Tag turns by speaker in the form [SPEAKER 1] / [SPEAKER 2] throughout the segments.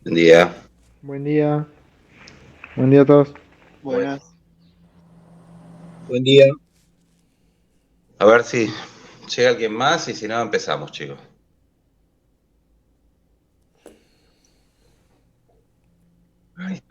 [SPEAKER 1] Buen día.
[SPEAKER 2] Buen día, buen día a todos.
[SPEAKER 1] Bueno,
[SPEAKER 3] Buenas.
[SPEAKER 4] Buen día.
[SPEAKER 1] a ver si llega alguien más y si no empezamos, chicos. Ay,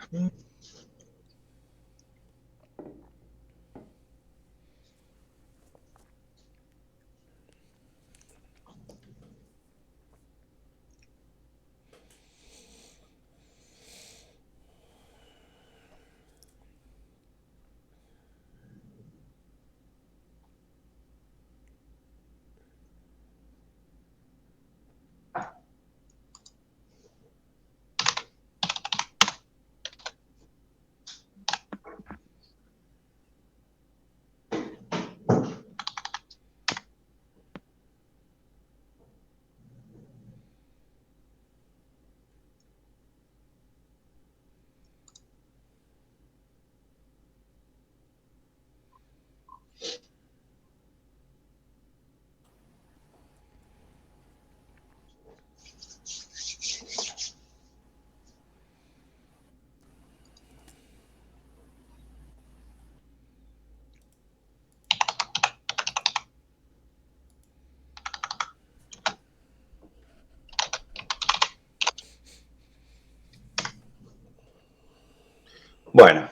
[SPEAKER 1] Bueno,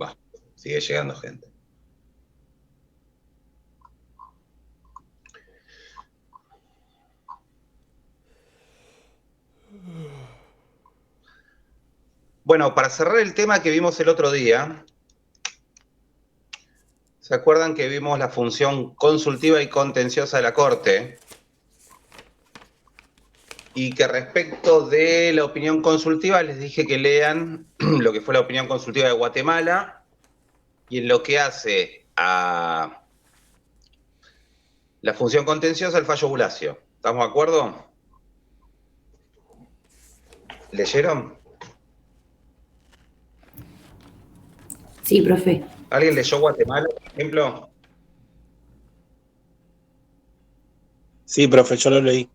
[SPEAKER 1] va, sigue llegando gente. Bueno, para cerrar el tema que vimos el otro día, ¿se acuerdan que vimos la función consultiva y contenciosa de la Corte? Y que respecto de la opinión consultiva les dije que lean lo que fue la opinión consultiva de Guatemala y en lo que hace a la función contenciosa el fallo Bulacio. ¿Estamos de acuerdo? ¿Leyeron?
[SPEAKER 5] Sí, profe.
[SPEAKER 1] ¿Alguien leyó Guatemala, por ejemplo?
[SPEAKER 4] Sí, profe, yo lo leí.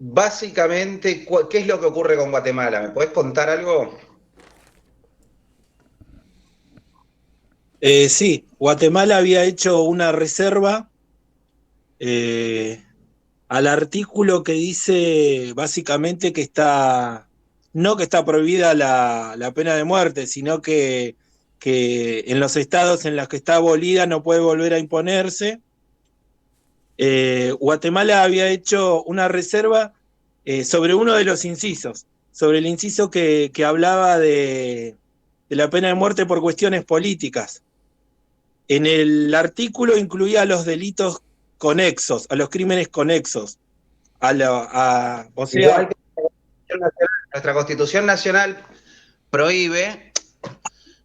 [SPEAKER 1] Básicamente, ¿qué es lo que ocurre con Guatemala? ¿Me podés contar algo?
[SPEAKER 4] Sí, Guatemala había hecho una reserva al artículo que dice básicamente que está, no que está prohibida la pena de muerte, sino que en los estados en los que está abolida no puede volver a imponerse. Guatemala había hecho una reserva sobre uno de los incisos, sobre el inciso que hablaba de la pena de muerte por cuestiones políticas. En el artículo incluía los delitos conexos, a los crímenes conexos, o sea,
[SPEAKER 1] Igual que nuestra Constitución Nacional prohíbe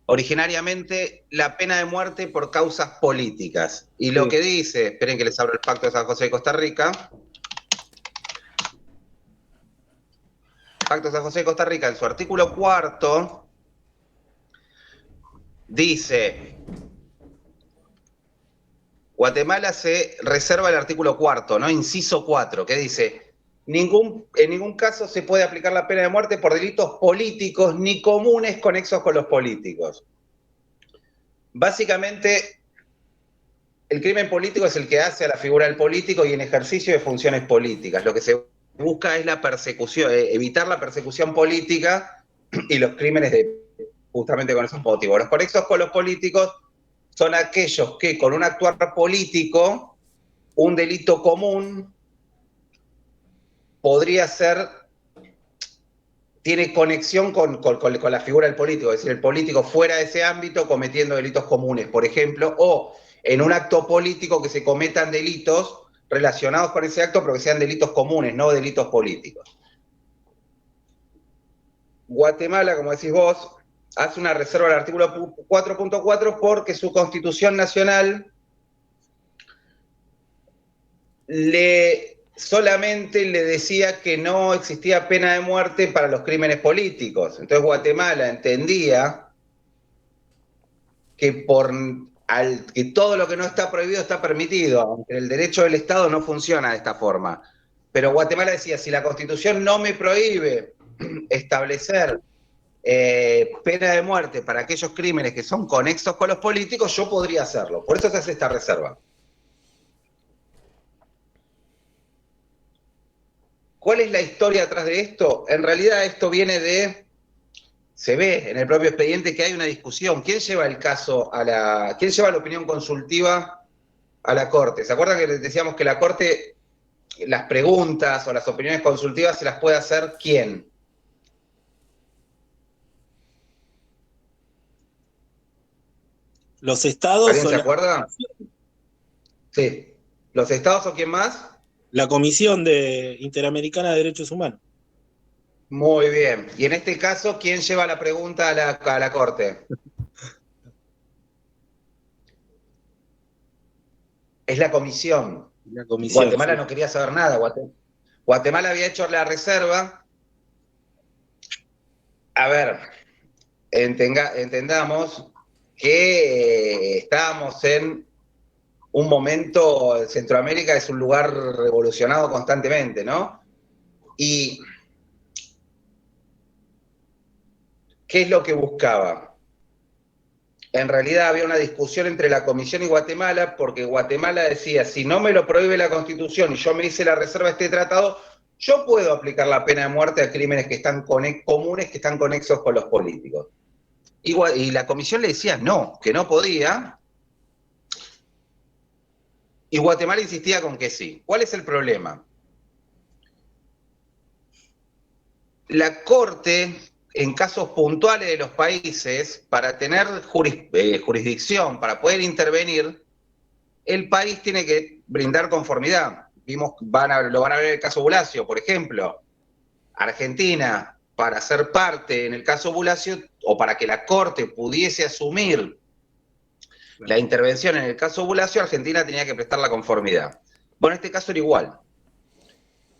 [SPEAKER 1] originariamente la pena de muerte por causas políticas. Y lo
[SPEAKER 4] sí,
[SPEAKER 1] que dice, esperen que les abro el Pacto de San José de Costa Rica. Pacto de San José de Costa Rica, en su artículo cuarto, dice: Guatemala se reserva el artículo cuarto, ¿no? Inciso 4, que dice: en ningún caso se puede aplicar la pena de muerte por delitos políticos ni comunes conexos con los políticos. Básicamente, el crimen político es el que hace a la figura del político y en ejercicio de funciones políticas. Lo que se busca es la persecución, evitar la persecución política y los crímenes justamente con esos motivos. Los conexos con los políticos son aquellos que con un actuar político, un delito común podría ser, tiene conexión con la figura del político, es decir, el político fuera de ese ámbito cometiendo delitos comunes, por ejemplo, o en un acto político que se cometan delitos relacionados con ese acto, pero que sean delitos comunes, no delitos políticos. Guatemala, como decís vos, hace una reserva al artículo 4.4 porque su constitución nacional solamente le decía que no existía pena de muerte para los crímenes políticos. Entonces Guatemala entendía que que todo lo que no está prohibido está permitido, aunque el derecho del Estado no funciona de esta forma. Pero Guatemala decía, si la Constitución no me prohíbe establecer pena de muerte para aquellos crímenes que son conexos con los políticos, yo podría hacerlo. Por eso se hace esta reserva. ¿Cuál es la historia atrás de esto? En realidad esto viene de... Se ve en el propio expediente que hay una discusión. ¿Quién lleva el caso ¿Quién lleva la opinión consultiva a la Corte? ¿Se acuerdan que les decíamos que la Corte, las preguntas o las opiniones consultivas se las puede hacer quién?
[SPEAKER 4] ¿Los estados
[SPEAKER 1] ¿Alguien
[SPEAKER 4] o
[SPEAKER 1] se acuerda? Sí. ¿Los estados o quién más?
[SPEAKER 4] la Comisión Interamericana de Derechos Humanos?
[SPEAKER 1] Muy bien. Y en este caso, ¿quién lleva la pregunta a la Corte? Es la Comisión.
[SPEAKER 4] La comisión.
[SPEAKER 1] Guatemala
[SPEAKER 4] Sí.
[SPEAKER 1] no quería saber nada. Guatemala había hecho la reserva. A ver, entendamos que estábamos en un momento, Centroamérica es un lugar revolucionado constantemente, ¿no? Y ¿qué es lo que buscaba? En realidad había una discusión entre la Comisión y Guatemala, porque Guatemala decía, si no me lo prohíbe la Constitución y yo me hice la reserva de este tratado, yo puedo aplicar la pena de muerte a crímenes que están comunes, que están conexos con los políticos. Y la Comisión le decía no, que no podía, y Guatemala insistía con que sí. ¿Cuál es el problema? La Corte, en casos puntuales de los países, para tener jurisdicción, para poder intervenir, el país tiene que brindar conformidad. Lo van a ver en el caso Bulacio, por ejemplo. Argentina, para ser parte en el caso Bulacio, o para que la Corte pudiese asumir la intervención en el caso Bulacio, Argentina tenía que prestar la conformidad. Bueno, en este caso era igual.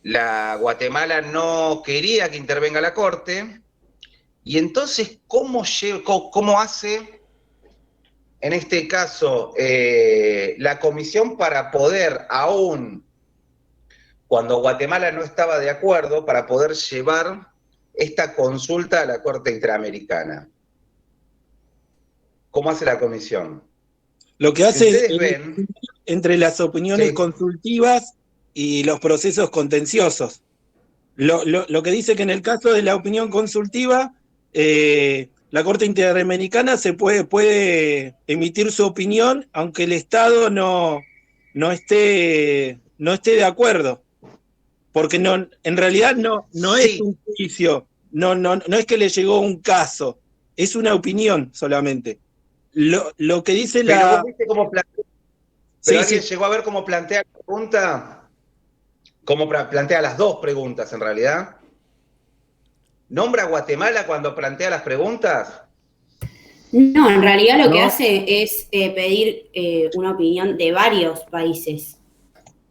[SPEAKER 1] La Guatemala no quería que intervenga la Corte, y entonces, ¿cómo hace, en este caso, la Comisión para poder, aún cuando Guatemala no estaba de acuerdo, para poder llevar esta consulta a la Corte Interamericana? ¿Cómo hace la Comisión?
[SPEAKER 4] Lo que
[SPEAKER 1] Si
[SPEAKER 4] hace es
[SPEAKER 1] ustedes ven...
[SPEAKER 4] entre las opiniones
[SPEAKER 1] Sí.
[SPEAKER 4] consultivas y los procesos contenciosos. Lo que dice que en el caso de la opinión consultiva, la Corte Interamericana puede emitir su opinión, aunque el Estado no esté de acuerdo. Porque en realidad no es
[SPEAKER 1] Sí,
[SPEAKER 4] un juicio, no es que le llegó un caso, es una opinión solamente. Lo que dice
[SPEAKER 1] pero vos
[SPEAKER 4] la...
[SPEAKER 1] viste cómo plantea... Pero
[SPEAKER 4] Sí,
[SPEAKER 1] alguien
[SPEAKER 4] sí,
[SPEAKER 1] llegó a ver cómo plantea la pregunta, cómo plantea las dos preguntas en realidad. ¿Nombra a Guatemala cuando plantea las preguntas?
[SPEAKER 5] No, en realidad lo que
[SPEAKER 1] No.
[SPEAKER 5] hace es pedir una opinión de varios países,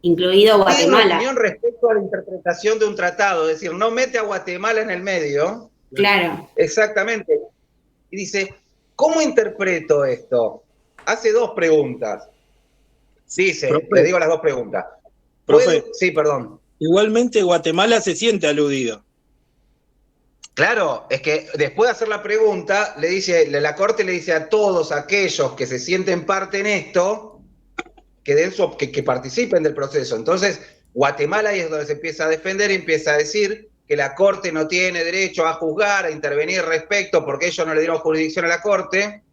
[SPEAKER 5] incluido
[SPEAKER 1] Pide una
[SPEAKER 5] Guatemala.
[SPEAKER 1] opinión respecto a la interpretación de un tratado, es decir, no mete a Guatemala en el medio.
[SPEAKER 5] Claro.
[SPEAKER 1] Exactamente. Y dice, ¿cómo interpreto esto? Hace dos preguntas. Dice, le
[SPEAKER 4] profe,
[SPEAKER 1] digo las dos preguntas.
[SPEAKER 4] profe,
[SPEAKER 1] Sí, perdón.
[SPEAKER 4] igualmente Guatemala se siente aludido.
[SPEAKER 1] Claro, es que después de hacer la pregunta, la Corte le dice a todos aquellos que se sienten parte en esto, que participen del proceso. Entonces, Guatemala ahí es donde se empieza a defender y empieza a decir que la Corte no tiene derecho a juzgar, a intervenir respecto, porque ellos no le dieron jurisdicción a la Corte.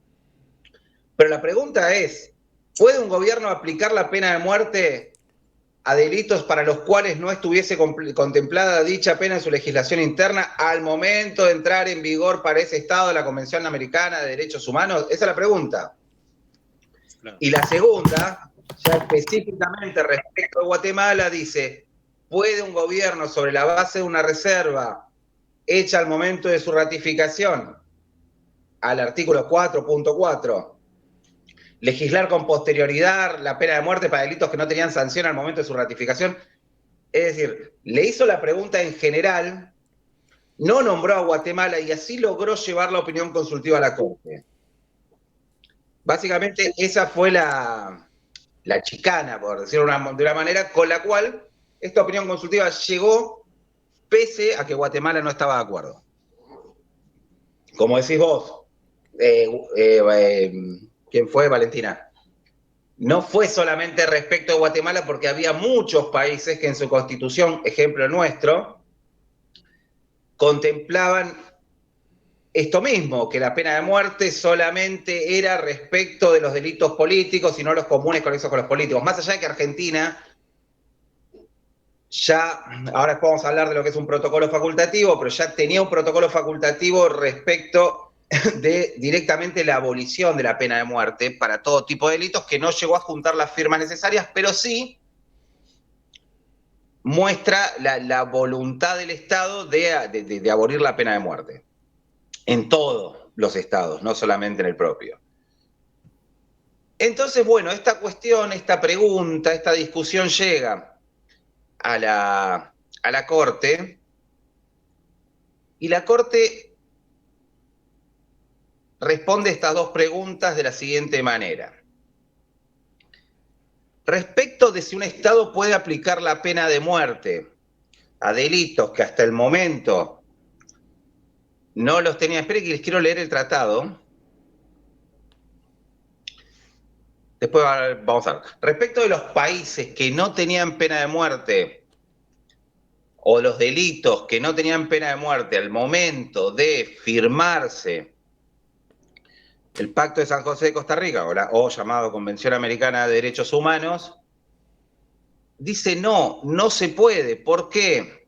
[SPEAKER 1] Pero la pregunta es, ¿puede un gobierno aplicar la pena de muerte a delitos para los cuales no estuviese contemplada dicha pena en su legislación interna al momento de entrar en vigor para ese Estado la Convención Americana de Derechos Humanos? Esa es la pregunta.
[SPEAKER 4] Claro.
[SPEAKER 1] Y la segunda, ya específicamente respecto a Guatemala, dice, ¿puede un gobierno sobre la base de una reserva hecha al momento de su ratificación, al artículo 4.4, legislar con posterioridad la pena de muerte para delitos que no tenían sanción al momento de su ratificación? Es decir, le hizo la pregunta en general, no nombró a Guatemala y así logró llevar la opinión consultiva a la Corte. Básicamente esa fue la chicana, por decirlo de una manera, con la cual esta opinión consultiva llegó pese a que Guatemala no estaba de acuerdo. Como decís vos, ¿quién fue? Valentina. No fue solamente respecto a Guatemala, porque había muchos países que en su constitución, ejemplo nuestro, contemplaban esto mismo, que la pena de muerte solamente era respecto de los delitos políticos y no los comunes conexos con los políticos. Más allá de que Argentina ya, ahora vamos a hablar de lo que es un protocolo facultativo, pero ya tenía un protocolo facultativo respecto de directamente la abolición de la pena de muerte para todo tipo de delitos, que no llegó a juntar las firmas necesarias, pero sí muestra la voluntad del Estado de abolir la pena de muerte en todos los estados, no solamente en el propio. Entonces, bueno, esta cuestión, esta pregunta, esta discusión llega a la Corte, y la Corte responde estas dos preguntas de la siguiente manera. Respecto de si un Estado puede aplicar la pena de muerte a delitos que hasta el momento no los tenía. Esperen que les quiero leer el tratado. Después vamos a ver. Respecto de los países que no tenían pena de muerte, o los delitos que no tenían pena de muerte al momento de firmarse el Pacto de San José de Costa Rica, o llamado Convención Americana de Derechos Humanos, dice no se puede. ¿Por qué?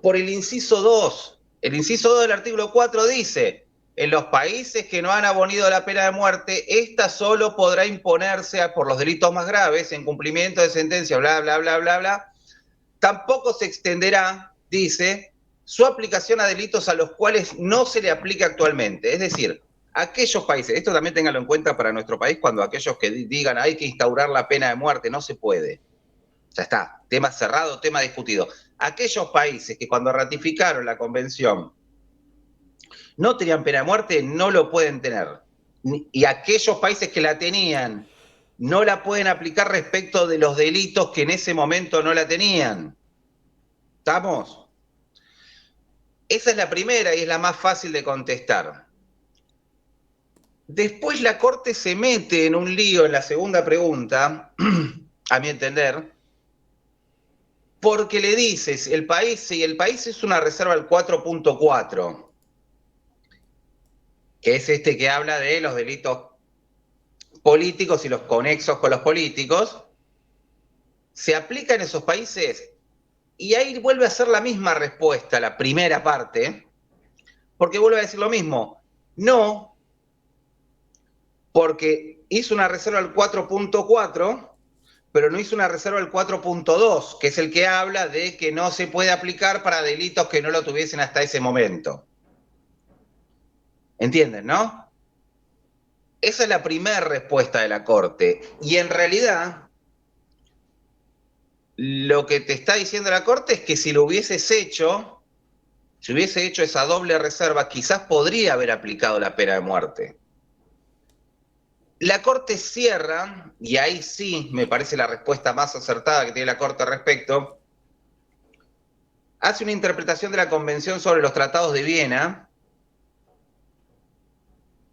[SPEAKER 1] Por el inciso 2. El inciso 2 del artículo 4 dice: en los países que no han abolido la pena de muerte, esta solo podrá imponerse por los delitos más graves, en cumplimiento de sentencia, bla, bla, bla, bla, bla. Tampoco se extenderá, dice, su aplicación a delitos a los cuales no se le aplica actualmente. Es decir, aquellos países, esto también ténganlo en cuenta para nuestro país, cuando aquellos que digan hay que instaurar la pena de muerte, no se puede. Ya está, tema cerrado, tema discutido. Aquellos países que cuando ratificaron la convención no tenían pena de muerte, no lo pueden tener. Y aquellos países que la tenían, no la pueden aplicar respecto de los delitos que en ese momento no la tenían. ¿Estamos? Esa es la primera y es la más fácil de contestar. Después la Corte se mete en un lío en la segunda pregunta, a mi entender, porque le dices, el país es una reserva al 4.4, que es este que habla de los delitos políticos y los conexos con los políticos, se aplica en esos países, y ahí vuelve a ser la misma respuesta, la primera parte, porque vuelve a decir lo mismo. No, porque hizo una reserva al 4.4, pero no hizo una reserva al 4.2, que es el que habla de que no se puede aplicar para delitos que no lo tuviesen hasta ese momento. ¿Entienden, no? Esa es la primera respuesta de la Corte. Y en realidad, lo que te está diciendo la Corte es que si lo hubieses hecho, si hubiese hecho esa doble reserva, quizás podría haber aplicado la pena de muerte. La Corte cierra, y ahí sí me parece la respuesta más acertada que tiene la Corte al respecto, hace una interpretación de la Convención sobre los Tratados de Viena,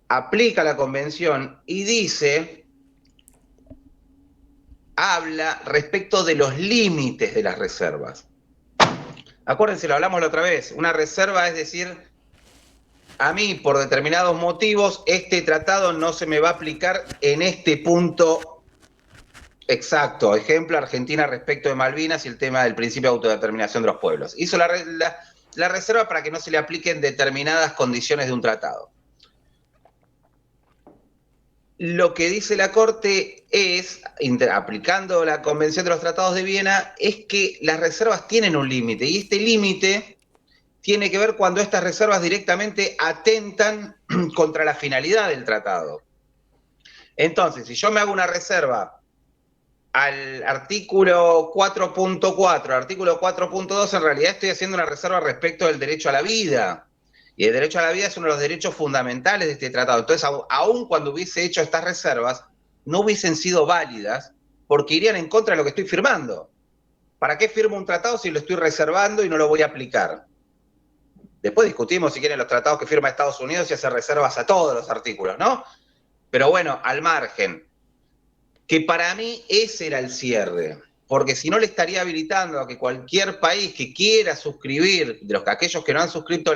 [SPEAKER 1] aplica la Convención y dice, habla respecto de los límites de las reservas. Acuérdense, lo hablamos la otra vez, una reserva es decir, a mí por determinados motivos este tratado no se me va a aplicar en este punto exacto. Ejemplo, Argentina respecto de Malvinas y el tema del principio de autodeterminación de los pueblos. Hizo la reserva para que no se le apliquen determinadas condiciones de un tratado. Lo que dice la Corte es, aplicando la Convención de los Tratados de Viena, es que las reservas tienen un límite, y este límite tiene que ver cuando estas reservas directamente atentan contra la finalidad del tratado. Entonces, si yo me hago una reserva al artículo 4.4, artículo 4.2, en realidad estoy haciendo una reserva respecto del derecho a la vida. Y el derecho a la vida es uno de los derechos fundamentales de este tratado. Entonces, aun cuando hubiese hecho estas reservas, no hubiesen sido válidas, porque irían en contra de lo que estoy firmando. ¿Para qué firmo un tratado si lo estoy reservando y no lo voy a aplicar? Después discutimos si quieren los tratados que firma Estados Unidos y hace reservas a todos los artículos, ¿no? Pero bueno, al margen, que para mí ese era el cierre, porque si no le estaría habilitando a que cualquier país que quiera suscribir, de aquellos que no han suscrito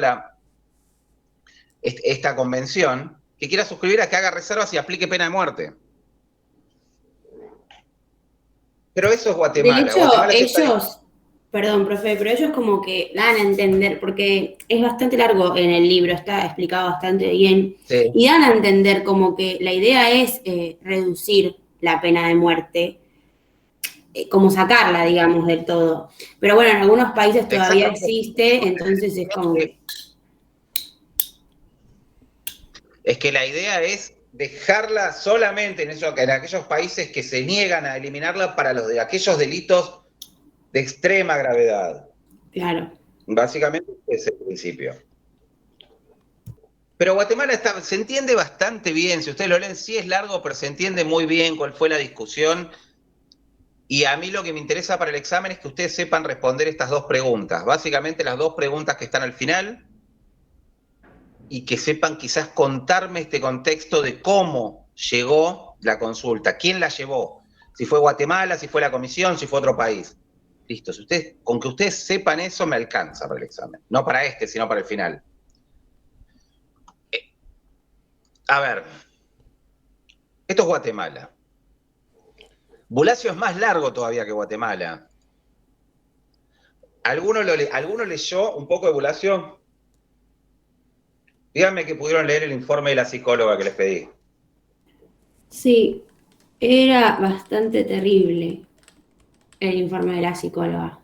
[SPEAKER 1] esta convención, que quiera suscribir a que haga reservas y aplique pena de muerte. Pero eso es Guatemala.
[SPEAKER 5] De hecho,
[SPEAKER 1] Guatemala
[SPEAKER 5] ellos, perdón, profe, pero ellos como que dan a entender, porque es bastante largo en el libro, está explicado bastante bien,
[SPEAKER 1] sí.
[SPEAKER 5] Y dan a entender como que la idea es reducir la pena de muerte, como sacarla, digamos, del todo. Pero bueno, en algunos países todavía existe, entonces es como que...
[SPEAKER 1] Es que la idea es dejarla solamente en aquellos países que se niegan a eliminarla para aquellos delitos de extrema gravedad.
[SPEAKER 5] Claro.
[SPEAKER 1] Básicamente ese es el principio. Pero Guatemala se entiende bastante bien, si ustedes lo leen, sí es largo, pero se entiende muy bien cuál fue la discusión. Y a mí lo que me interesa para el examen es que ustedes sepan responder estas dos preguntas. Básicamente las dos preguntas que están al final, y que sepan quizás contarme este contexto de cómo llegó la consulta, quién la llevó, si fue Guatemala, si fue la comisión, si fue otro país. Listo, con que ustedes sepan eso me alcanza para el examen. No para sino para el final. A ver, esto es Guatemala. Bulacio es más largo todavía que Guatemala. ¿Alguno leyó un poco de Bulacio? Díganme que pudieron leer el informe de la psicóloga que les pedí.
[SPEAKER 5] Sí, era bastante terrible el informe de la psicóloga.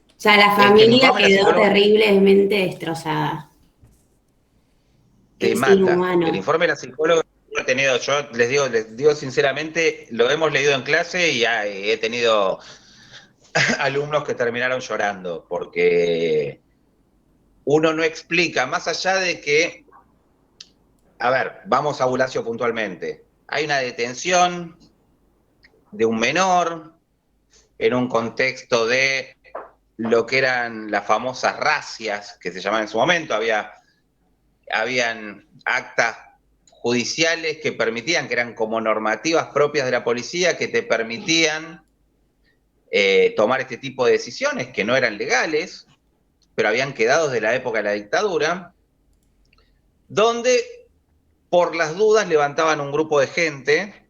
[SPEAKER 5] O sea, la familia quedó terriblemente destrozada.
[SPEAKER 1] Te mata. Inhumano. El informe de la psicóloga lo he tenido, yo les digo sinceramente, lo hemos leído en clase y he tenido alumnos que terminaron llorando, porque uno no explica, más allá de que, a ver, vamos a Bulacio puntualmente, hay una detención de un menor en un contexto de lo que eran las famosas racias que se llamaban en su momento, habían actas judiciales que permitían, que eran como normativas propias de la policía, que te permitían tomar este tipo de decisiones que no eran legales, pero habían quedado desde la época de la dictadura, donde por las dudas levantaban un grupo de gente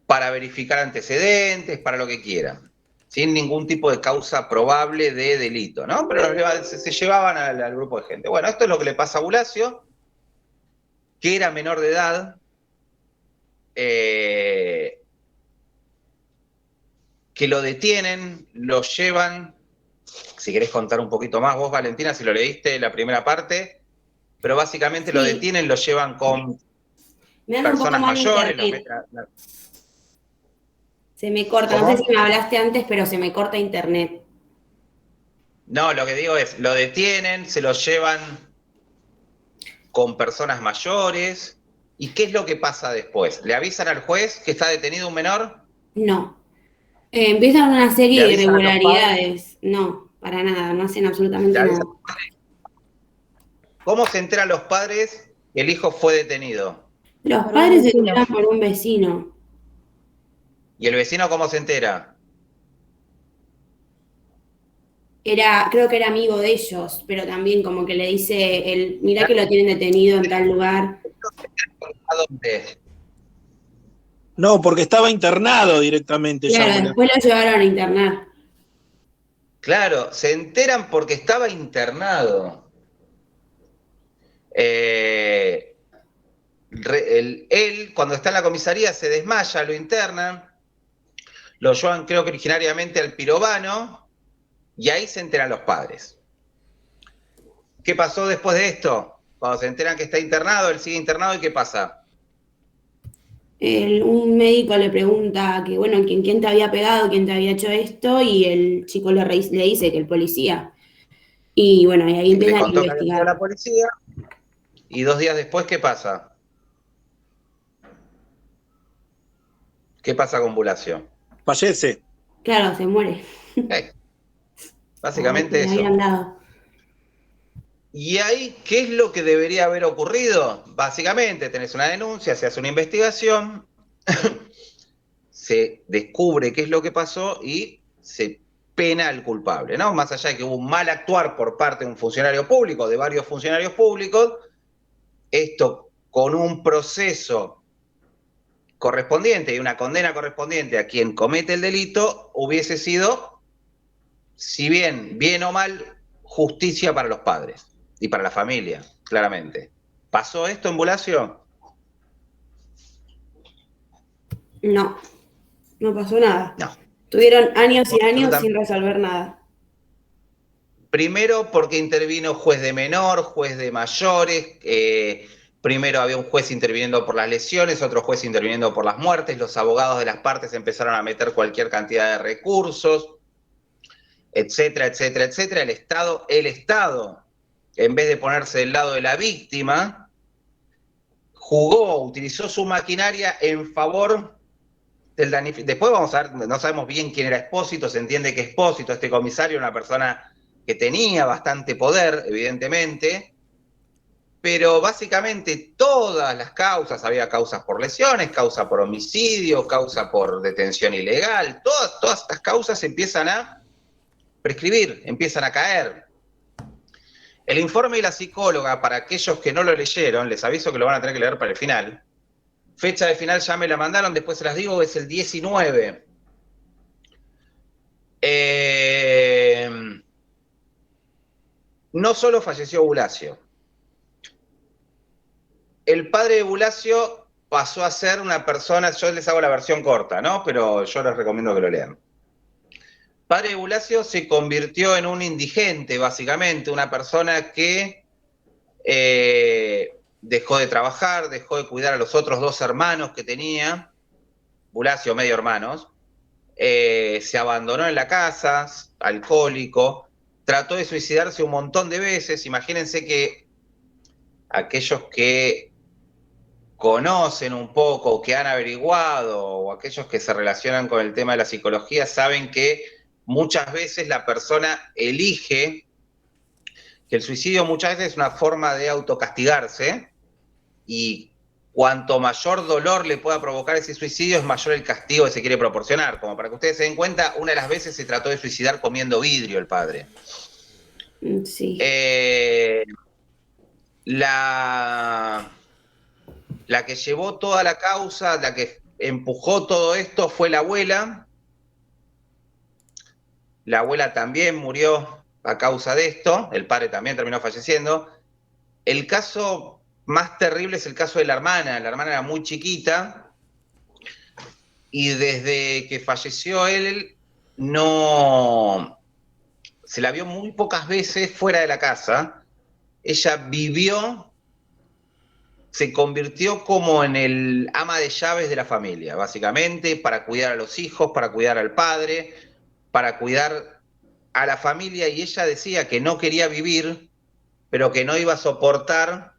[SPEAKER 1] para verificar antecedentes, para lo que quieran, sin ningún tipo de causa probable de delito, ¿no? Pero se llevaban al grupo de gente. Bueno, esto es lo que le pasa a Bulacio, que era menor de edad, que lo detienen, lo llevan, si querés contar un poquito más vos, Valentina, si lo leíste la primera parte, pero básicamente sí. Lo detienen, lo llevan con personas mayores.
[SPEAKER 5] Se me corta, ¿cómo? No sé si me hablaste antes, pero se me corta internet.
[SPEAKER 1] No, lo que digo es, lo detienen, se lo llevan con personas mayores. ¿Y qué es lo que pasa después? ¿Le avisan al juez que está detenido un menor?
[SPEAKER 5] No. Empiezan una serie de irregularidades. No, para nada, no hacen absolutamente nada.
[SPEAKER 1] ¿Cómo se enteran los padres que el hijo fue detenido?
[SPEAKER 5] Los padres se enteran por un vecino.
[SPEAKER 1] ¿Y el vecino cómo se entera?
[SPEAKER 5] Creo que era amigo de ellos, pero también como que le dice, mirá que lo tienen detenido en tal lugar.
[SPEAKER 1] ¿A dónde?
[SPEAKER 4] No, porque estaba internado directamente.
[SPEAKER 5] Claro, después lo llevaron a internar.
[SPEAKER 1] Claro, se enteran porque estaba internado. Él, cuando está en la comisaría, se desmaya, lo internan, lo llevan, creo que originariamente al Pirovano, y ahí se enteran los padres. ¿Qué pasó después de esto? Cuando se enteran que está internado, él sigue internado, ¿y qué pasa?
[SPEAKER 5] Un médico le pregunta que, bueno, ¿quién te había pegado, quién te había hecho esto? Y el chico le dice que el policía. Y bueno, y ahí empiezan a investigar.
[SPEAKER 1] La policía, y 2 días después, ¿qué pasa? ¿Qué pasa con Bulacio?
[SPEAKER 4] Fallece.
[SPEAKER 5] Claro, se muere.
[SPEAKER 1] Básicamente
[SPEAKER 5] Le
[SPEAKER 1] eso.
[SPEAKER 5] habían dado.
[SPEAKER 1] Y ahí, ¿qué es lo que debería haber ocurrido? Básicamente, tenés una denuncia, se hace una investigación, se descubre qué es lo que pasó y se pena al culpable, ¿no? Más allá de que hubo un mal actuar por parte de un funcionario público, de varios funcionarios públicos, esto con un proceso correspondiente y una condena correspondiente a quien comete el delito, hubiese sido, si bien o mal, justicia para los padres y para la familia, claramente. ¿Pasó esto en Bulacio?
[SPEAKER 5] No, no pasó nada.
[SPEAKER 1] No.
[SPEAKER 5] Tuvieron años y años
[SPEAKER 1] Absolutamente.
[SPEAKER 5] sin resolver nada.
[SPEAKER 1] Primero porque intervino juez de menor, juez de mayores, primero había un juez interviniendo por las lesiones, otro juez interviniendo por las muertes, los abogados de las partes empezaron a meter cualquier cantidad de recursos, etcétera, etcétera, etcétera. El Estado, en vez de ponerse del lado de la víctima, utilizó su maquinaria en favor del damnificado. Después vamos a ver, no sabemos bien quién era Espósito, se entiende que Espósito, este comisario, era una persona que tenía bastante poder, evidentemente, pero básicamente todas las causas, había causas por lesiones, causa por homicidio, causa por detención ilegal, todas estas causas empiezan a prescribir, empiezan a caer. El informe de la psicóloga, para aquellos que no lo leyeron, les aviso que lo van a tener que leer para el final. Fecha de final ya me la mandaron, después se las digo, es el 19. No solo falleció Bulacio. El padre de Bulacio pasó a ser una persona, yo les hago la versión corta, ¿no? Pero yo les recomiendo que lo lean. Padre de Bulacio se convirtió en un indigente, básicamente, una persona que dejó de trabajar, dejó de cuidar a los otros dos hermanos que tenía, Bulacio medio hermanos, se abandonó en la casa, alcohólico, trató de suicidarse un montón de veces. Imagínense que aquellos que conocen un poco, que han averiguado, o aquellos que se relacionan con el tema de la psicología, saben que muchas veces la persona elige, que el suicidio muchas veces es una forma de autocastigarse, y cuanto mayor dolor le pueda provocar ese suicidio, es mayor el castigo que se quiere proporcionar. Como para que ustedes se den cuenta, una de las veces se trató de suicidar comiendo vidrio el padre.
[SPEAKER 5] Sí.
[SPEAKER 1] La que llevó toda la causa, la que empujó todo esto fue la abuela. La abuela también murió a causa de esto, el padre también terminó falleciendo. El caso más terrible es el caso de la hermana era muy chiquita, y desde que falleció él, no, se la vio muy pocas veces fuera de la casa. Ella vivió, se convirtió como en el ama de llaves de la familia, básicamente, para cuidar a los hijos, para cuidar al padre, para cuidar a la familia, y ella decía que no quería vivir, pero que no iba a soportar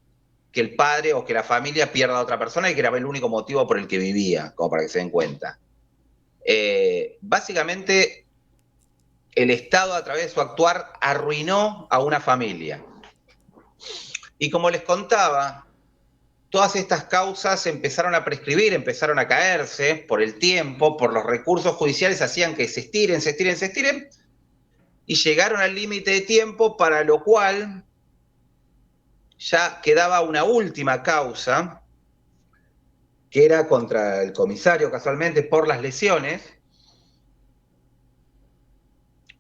[SPEAKER 1] que el padre o que la familia pierda a otra persona, y que era el único motivo por el que vivía, como para que se den cuenta. Básicamente, el Estado, a través de su actuar, arruinó a una familia. Y como les contaba, todas estas causas empezaron a prescribir, empezaron a caerse por el tiempo, por los recursos judiciales, hacían que se estiren, y llegaron al límite de tiempo, para lo cual ya quedaba una última causa, que era contra el comisario, casualmente, por las lesiones,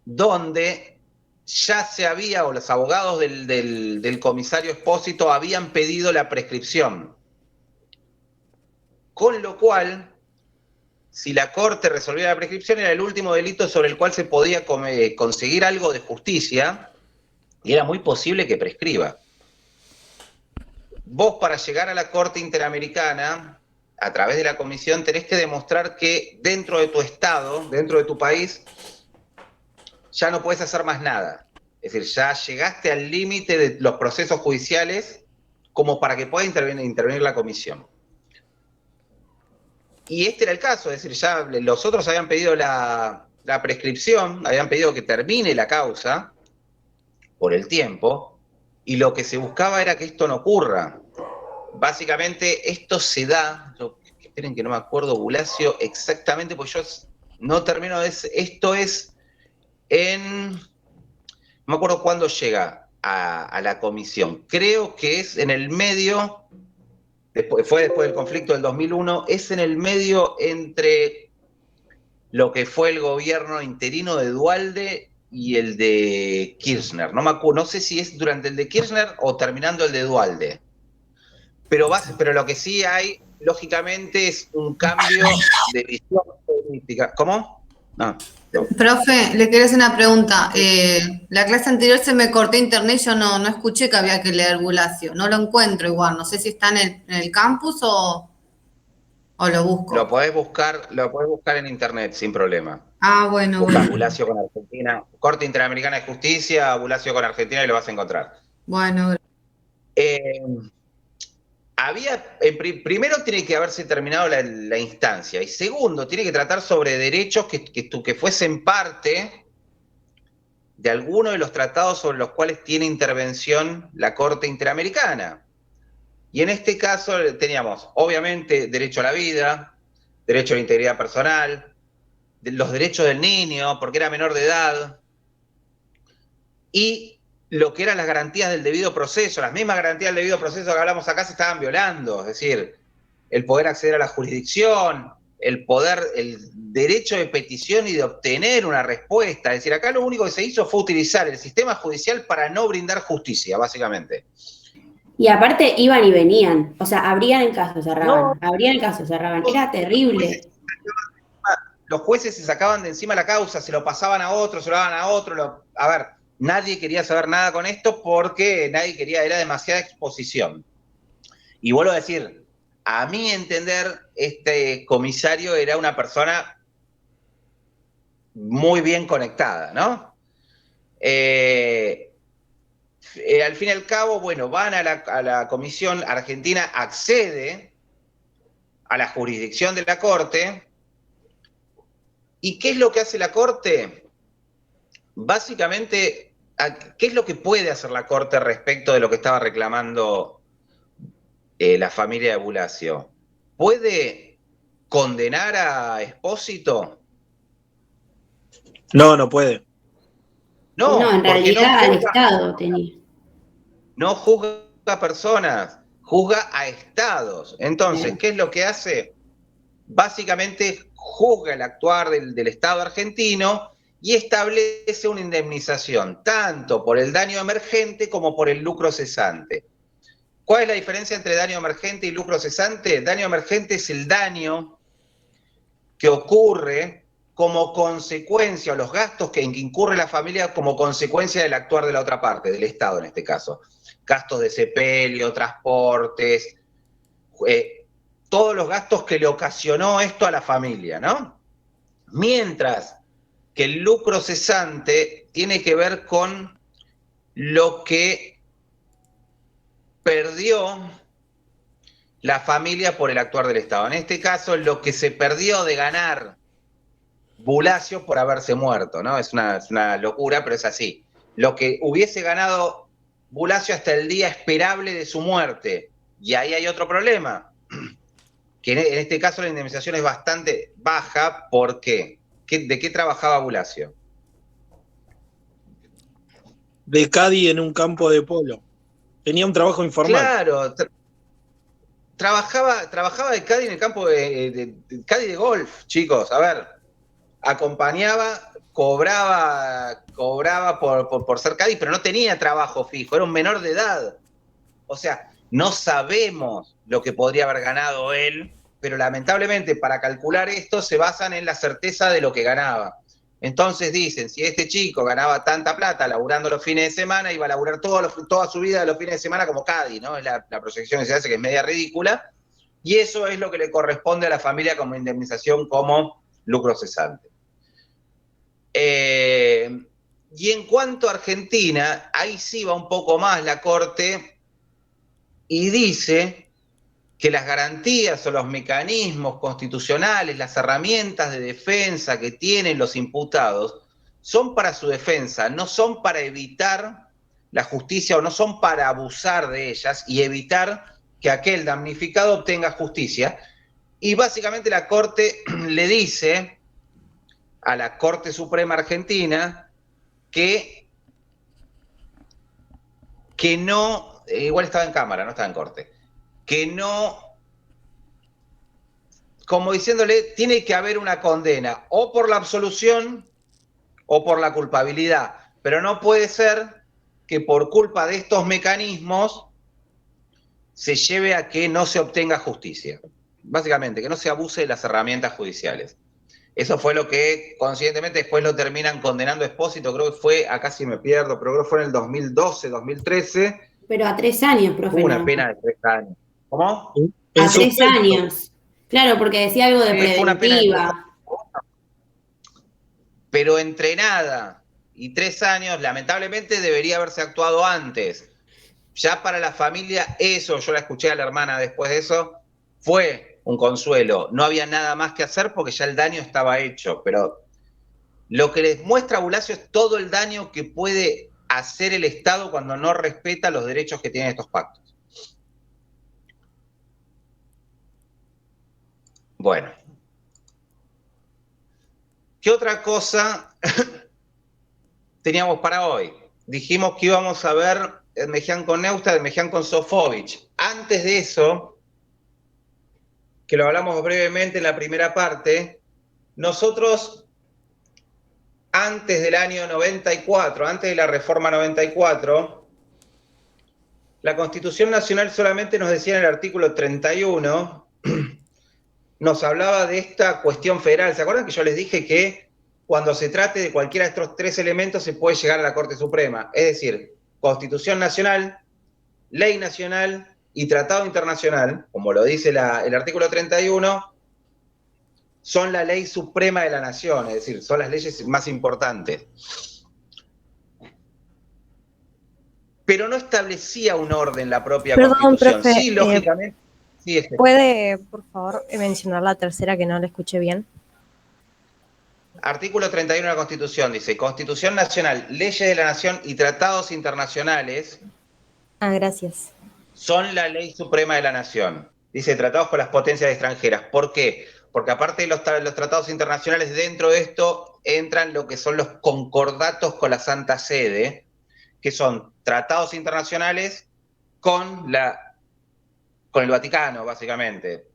[SPEAKER 1] donde ya se había, o los abogados del comisario Espósito habían pedido la prescripción. Con lo cual, si la Corte resolvía la prescripción, era el último delito sobre el cual se podía conseguir algo de justicia, y era muy posible que prescriba. Vos, para llegar a la Corte Interamericana, a través de la comisión, tenés que demostrar que dentro de tu estado, dentro de tu país, ya no puedes hacer más nada. Es decir, ya llegaste al límite de los procesos judiciales como para que pueda intervenir la comisión. Y este era el caso, es decir, ya los otros habían pedido la prescripción, habían pedido que termine la causa por el tiempo, y lo que se buscaba era que esto no ocurra. Básicamente esto se da, esperen que no me acuerdo, Bulacio, exactamente, pues yo no termino de... Esto es no me acuerdo cuándo llega a la comisión, creo que es en el medio... fue después del conflicto del 2001, es en el medio entre lo que fue el gobierno interino de Duhalde y el de Kirchner. No me acuerdo, no sé si es durante el de Kirchner o terminando el de Duhalde. Pero lo que sí hay, lógicamente, es un cambio de visión política. ¿Cómo? No.
[SPEAKER 3] Profe, le quería hacer una pregunta. La clase anterior se me cortó internet y yo no escuché que había que leer Bulacio. No lo encuentro igual. No sé si está en el campus o lo busco.
[SPEAKER 1] Lo podés buscar en internet sin problema.
[SPEAKER 3] Ah, bueno,
[SPEAKER 1] Busca
[SPEAKER 3] bueno.
[SPEAKER 1] Bulacio con Argentina, Corte Interamericana de Justicia, Bulacio con Argentina y lo vas a encontrar.
[SPEAKER 3] Bueno.
[SPEAKER 1] Primero tiene que haberse terminado la instancia, y segundo, tiene que tratar sobre derechos que fuesen parte de alguno de los tratados sobre los cuales tiene intervención la Corte Interamericana. Y en este caso teníamos, obviamente, derecho a la vida, derecho a la integridad personal, los derechos del niño, porque era menor de edad, y lo que eran las garantías del debido proceso, las mismas garantías del debido proceso que hablamos acá se estaban violando, es decir, el poder acceder a la jurisdicción, el derecho de petición y de obtener una respuesta, es decir, acá lo único que se hizo fue utilizar el sistema judicial para no brindar justicia, básicamente.
[SPEAKER 5] Y aparte iban y venían, o sea, abrían el caso, cerraban, abrían el caso, cerraban, era terrible.
[SPEAKER 1] Los jueces se sacaban de encima la causa, se lo pasaban a otro, se lo daban a otro, a ver, nadie quería saber nada con esto porque nadie quería, era demasiada exposición. Y vuelvo a decir, a mi entender, este comisario era una persona muy bien conectada, ¿no? Al fin y al cabo, bueno, van a la comisión, Argentina accede a la jurisdicción de la Corte. ¿Y qué es lo que hace la Corte? Básicamente, ¿qué es lo que puede hacer la Corte respecto de lo que estaba reclamando la familia de Bulacio? ¿Puede condenar a Espósito?
[SPEAKER 4] No puede.
[SPEAKER 5] No, en realidad al Estado tenía.
[SPEAKER 1] No juzga a personas, juzga a estados. Entonces, ¿qué es lo que hace? Básicamente juzga el actuar del Estado argentino y establece una indemnización, tanto por el daño emergente como por el lucro cesante. ¿Cuál es la diferencia entre daño emergente y lucro cesante? Daño emergente es el daño que ocurre como consecuencia, o los gastos que incurre la familia como consecuencia del actuar de la otra parte, del Estado en este caso. Gastos de sepelio, transportes, todos los gastos que le ocasionó esto a la familia, ¿no? Mientras que el lucro cesante tiene que ver con lo que perdió la familia por el actuar del Estado. En este caso, lo que se perdió de ganar Bulacio por haberse muerto, ¿no? Es una locura, pero es así. Lo que hubiese ganado Bulacio hasta el día esperable de su muerte. Y ahí hay otro problema, que en este caso la indemnización es bastante baja. ¿Por qué? ¿De qué trabajaba Bulacio?
[SPEAKER 4] De Cádiz en un campo de polo. Tenía un trabajo informal.
[SPEAKER 1] Claro, trabajaba de Cádiz en el campo de Cádiz de golf, chicos. A ver, acompañaba, cobraba por ser Cádiz, pero no tenía trabajo fijo, era un menor de edad. O sea, no sabemos lo que podría haber ganado él, pero lamentablemente para calcular esto se basan en la certeza de lo que ganaba. Entonces dicen, si este chico ganaba tanta plata laburando los fines de semana, iba a laburar toda su vida los fines de semana como Cádiz, ¿no? Es la proyección que se hace, que es media ridícula, y eso es lo que le corresponde a la familia como indemnización, como lucro cesante. Y en cuanto a Argentina, ahí sí va un poco más la Corte y dice que las garantías o los mecanismos constitucionales, las herramientas de defensa que tienen los imputados, son para su defensa, no son para evitar la justicia o no son para abusar de ellas y evitar que aquel damnificado obtenga justicia. Y básicamente la Corte le dice a la Corte Suprema Argentina que no, igual estaba en Cámara, no estaba en Corte, que no, como diciéndole, tiene que haber una condena o por la absolución o por la culpabilidad, pero no puede ser que por culpa de estos mecanismos se lleve a que no se obtenga justicia. Básicamente, que no se abuse de las herramientas judiciales. Eso fue lo que conscientemente después lo terminan condenando Espósito, creo que fue, acá sí me pierdo, pero creo que fue en el 2012, 2013.
[SPEAKER 5] Pero a 3 años, profe.
[SPEAKER 1] Hubo una pena de 3 años. ¿Cómo?
[SPEAKER 5] A 3 años. Claro, porque decía algo de preventiva.
[SPEAKER 1] Una pena de 3 años. Pero entre nada y 3 años, lamentablemente debería haberse actuado antes. Ya para la familia, eso, yo la escuché a la hermana después de eso, fue un consuelo. No había nada más que hacer porque ya el daño estaba hecho. Pero lo que les muestra a Bulacio es todo el daño que puede hacer el Estado cuando no respeta los derechos que tienen estos pactos. Bueno. ¿Qué otra cosa teníamos para hoy? Dijimos que íbamos a ver Edmejian con Neustadt, Edmejian con Sofovich. Antes de eso, que lo hablamos brevemente en la primera parte, nosotros, antes del año 94, antes de la reforma 94, la Constitución Nacional solamente nos decía en el artículo 31, nos hablaba de esta cuestión federal. ¿Se acuerdan que yo les dije que cuando se trate de cualquiera de estos 3 elementos se puede llegar a la Corte Suprema? Es decir, Constitución Nacional, Ley Nacional y Tratado Internacional, como lo dice el artículo 31, son la ley suprema de la nación, es decir, son las leyes más importantes. Pero no establecía un orden la propia Constitución.
[SPEAKER 6] Profe,
[SPEAKER 1] sí, lógicamente. Sí,
[SPEAKER 6] ¿puede, por favor, mencionar la tercera que no la escuché bien?
[SPEAKER 1] Artículo 31 de la Constitución dice: Constitución Nacional, leyes de la nación y tratados internacionales.
[SPEAKER 6] Ah, gracias.
[SPEAKER 1] Son la ley suprema de la nación. Dice tratados con las potencias extranjeras. ¿Por qué? Porque aparte de los tratados internacionales, dentro de esto entran lo que son los concordatos con la Santa Sede, que son tratados internacionales con el Vaticano, básicamente.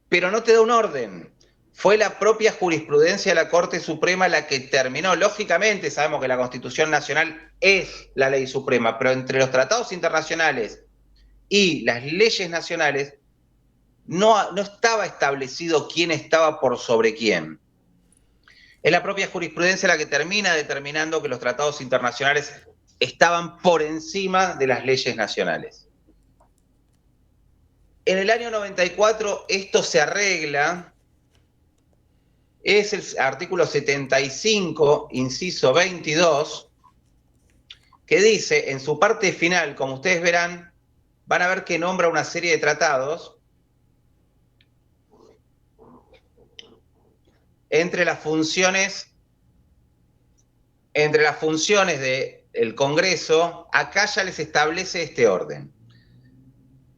[SPEAKER 1] Pero no te da un orden. Fue la propia jurisprudencia de la Corte Suprema la que terminó. Lógicamente sabemos que la Constitución Nacional es la ley suprema, pero entre los tratados internacionales y las leyes nacionales no estaba establecido quién estaba por sobre quién. Es la propia jurisprudencia la que termina determinando que los tratados internacionales estaban por encima de las leyes nacionales. En el año 94 esto se arregla, es el artículo 75, inciso 22, que dice, en su parte final, como ustedes verán, van a ver que nombra una serie de tratados entre las funciones del Congreso. Acá ya les establece este orden.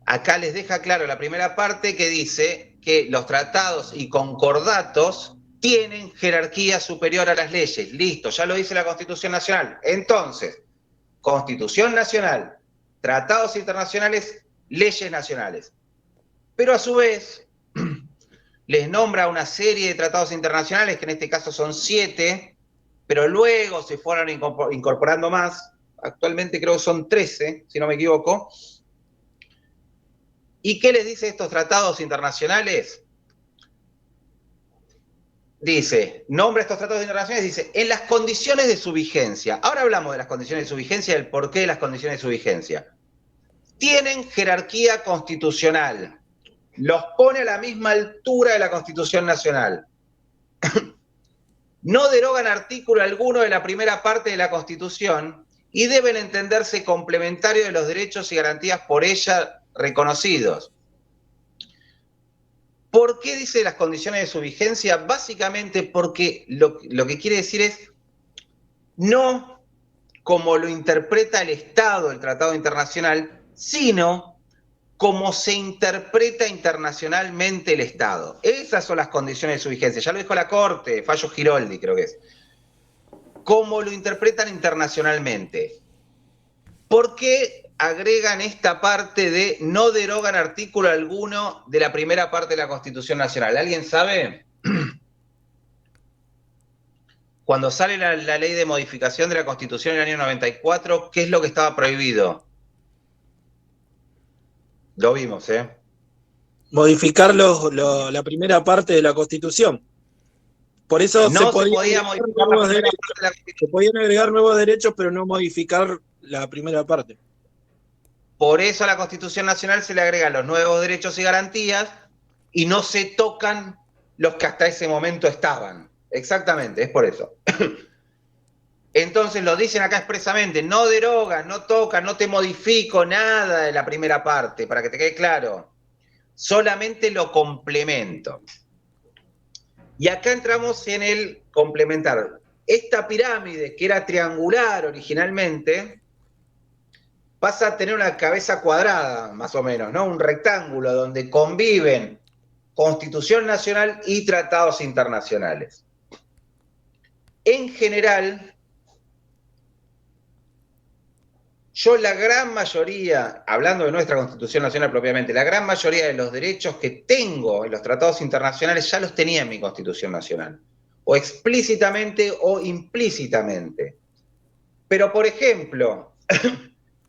[SPEAKER 1] Acá les deja claro la primera parte que dice que los tratados y concordatos tienen jerarquía superior a las leyes. Listo, ya lo dice la Constitución Nacional. Entonces, Constitución Nacional, tratados internacionales, leyes nacionales. Pero a su vez, les nombra una serie de tratados internacionales, que en este caso son 7, pero luego se fueron incorporando más. Actualmente creo que son 13, si no me equivoco. ¿Y qué les dice estos tratados internacionales? Dice, nombra estos tratados internacionales, dice, en las condiciones de su vigencia. Ahora hablamos de las condiciones de su vigencia, del porqué de las condiciones de su vigencia. Tienen jerarquía constitucional. Los pone a la misma altura de la Constitución Nacional. No derogan artículo alguno de la primera parte de la Constitución y deben entenderse complementarios de los derechos y garantías por ella reconocidos. ¿Por qué dice las condiciones de su vigencia? Básicamente porque lo que quiere decir es no como lo interpreta el Estado, el tratado internacional, sino como se interpreta internacionalmente el Estado. Esas son las condiciones de su vigencia. Ya lo dijo la Corte, fallo Giroldi creo que es. Cómo lo interpretan internacionalmente. ¿Por qué agregan esta parte de no derogan artículo alguno de la primera parte de la Constitución Nacional? ¿Alguien sabe? Cuando sale la ley de modificación de la Constitución en el año 94, ¿qué es lo que estaba prohibido? Lo vimos, ¿eh?
[SPEAKER 4] Modificar la primera parte de la Constitución. Por eso
[SPEAKER 1] no se podía modificar la primera parte de la Constitución.
[SPEAKER 4] Se podían agregar nuevos derechos, pero no modificar la primera parte.
[SPEAKER 1] Por eso a la Constitución Nacional se le agregan los nuevos derechos y garantías y no se tocan los que hasta ese momento estaban. Exactamente, es por eso. Entonces lo dicen acá expresamente, no derogas, no tocas, no te modifico nada de la primera parte, para que te quede claro. Solamente lo complemento. Y acá entramos en el complementar. Esta pirámide, que era triangular originalmente, pasa a tener una cabeza cuadrada, más o menos, ¿no? Un rectángulo donde conviven Constitución Nacional y tratados internacionales. En general, yo la gran mayoría, hablando de nuestra Constitución Nacional propiamente, la gran mayoría de los derechos que tengo en los tratados internacionales ya los tenía en mi Constitución Nacional, o explícitamente o implícitamente. Pero, por ejemplo,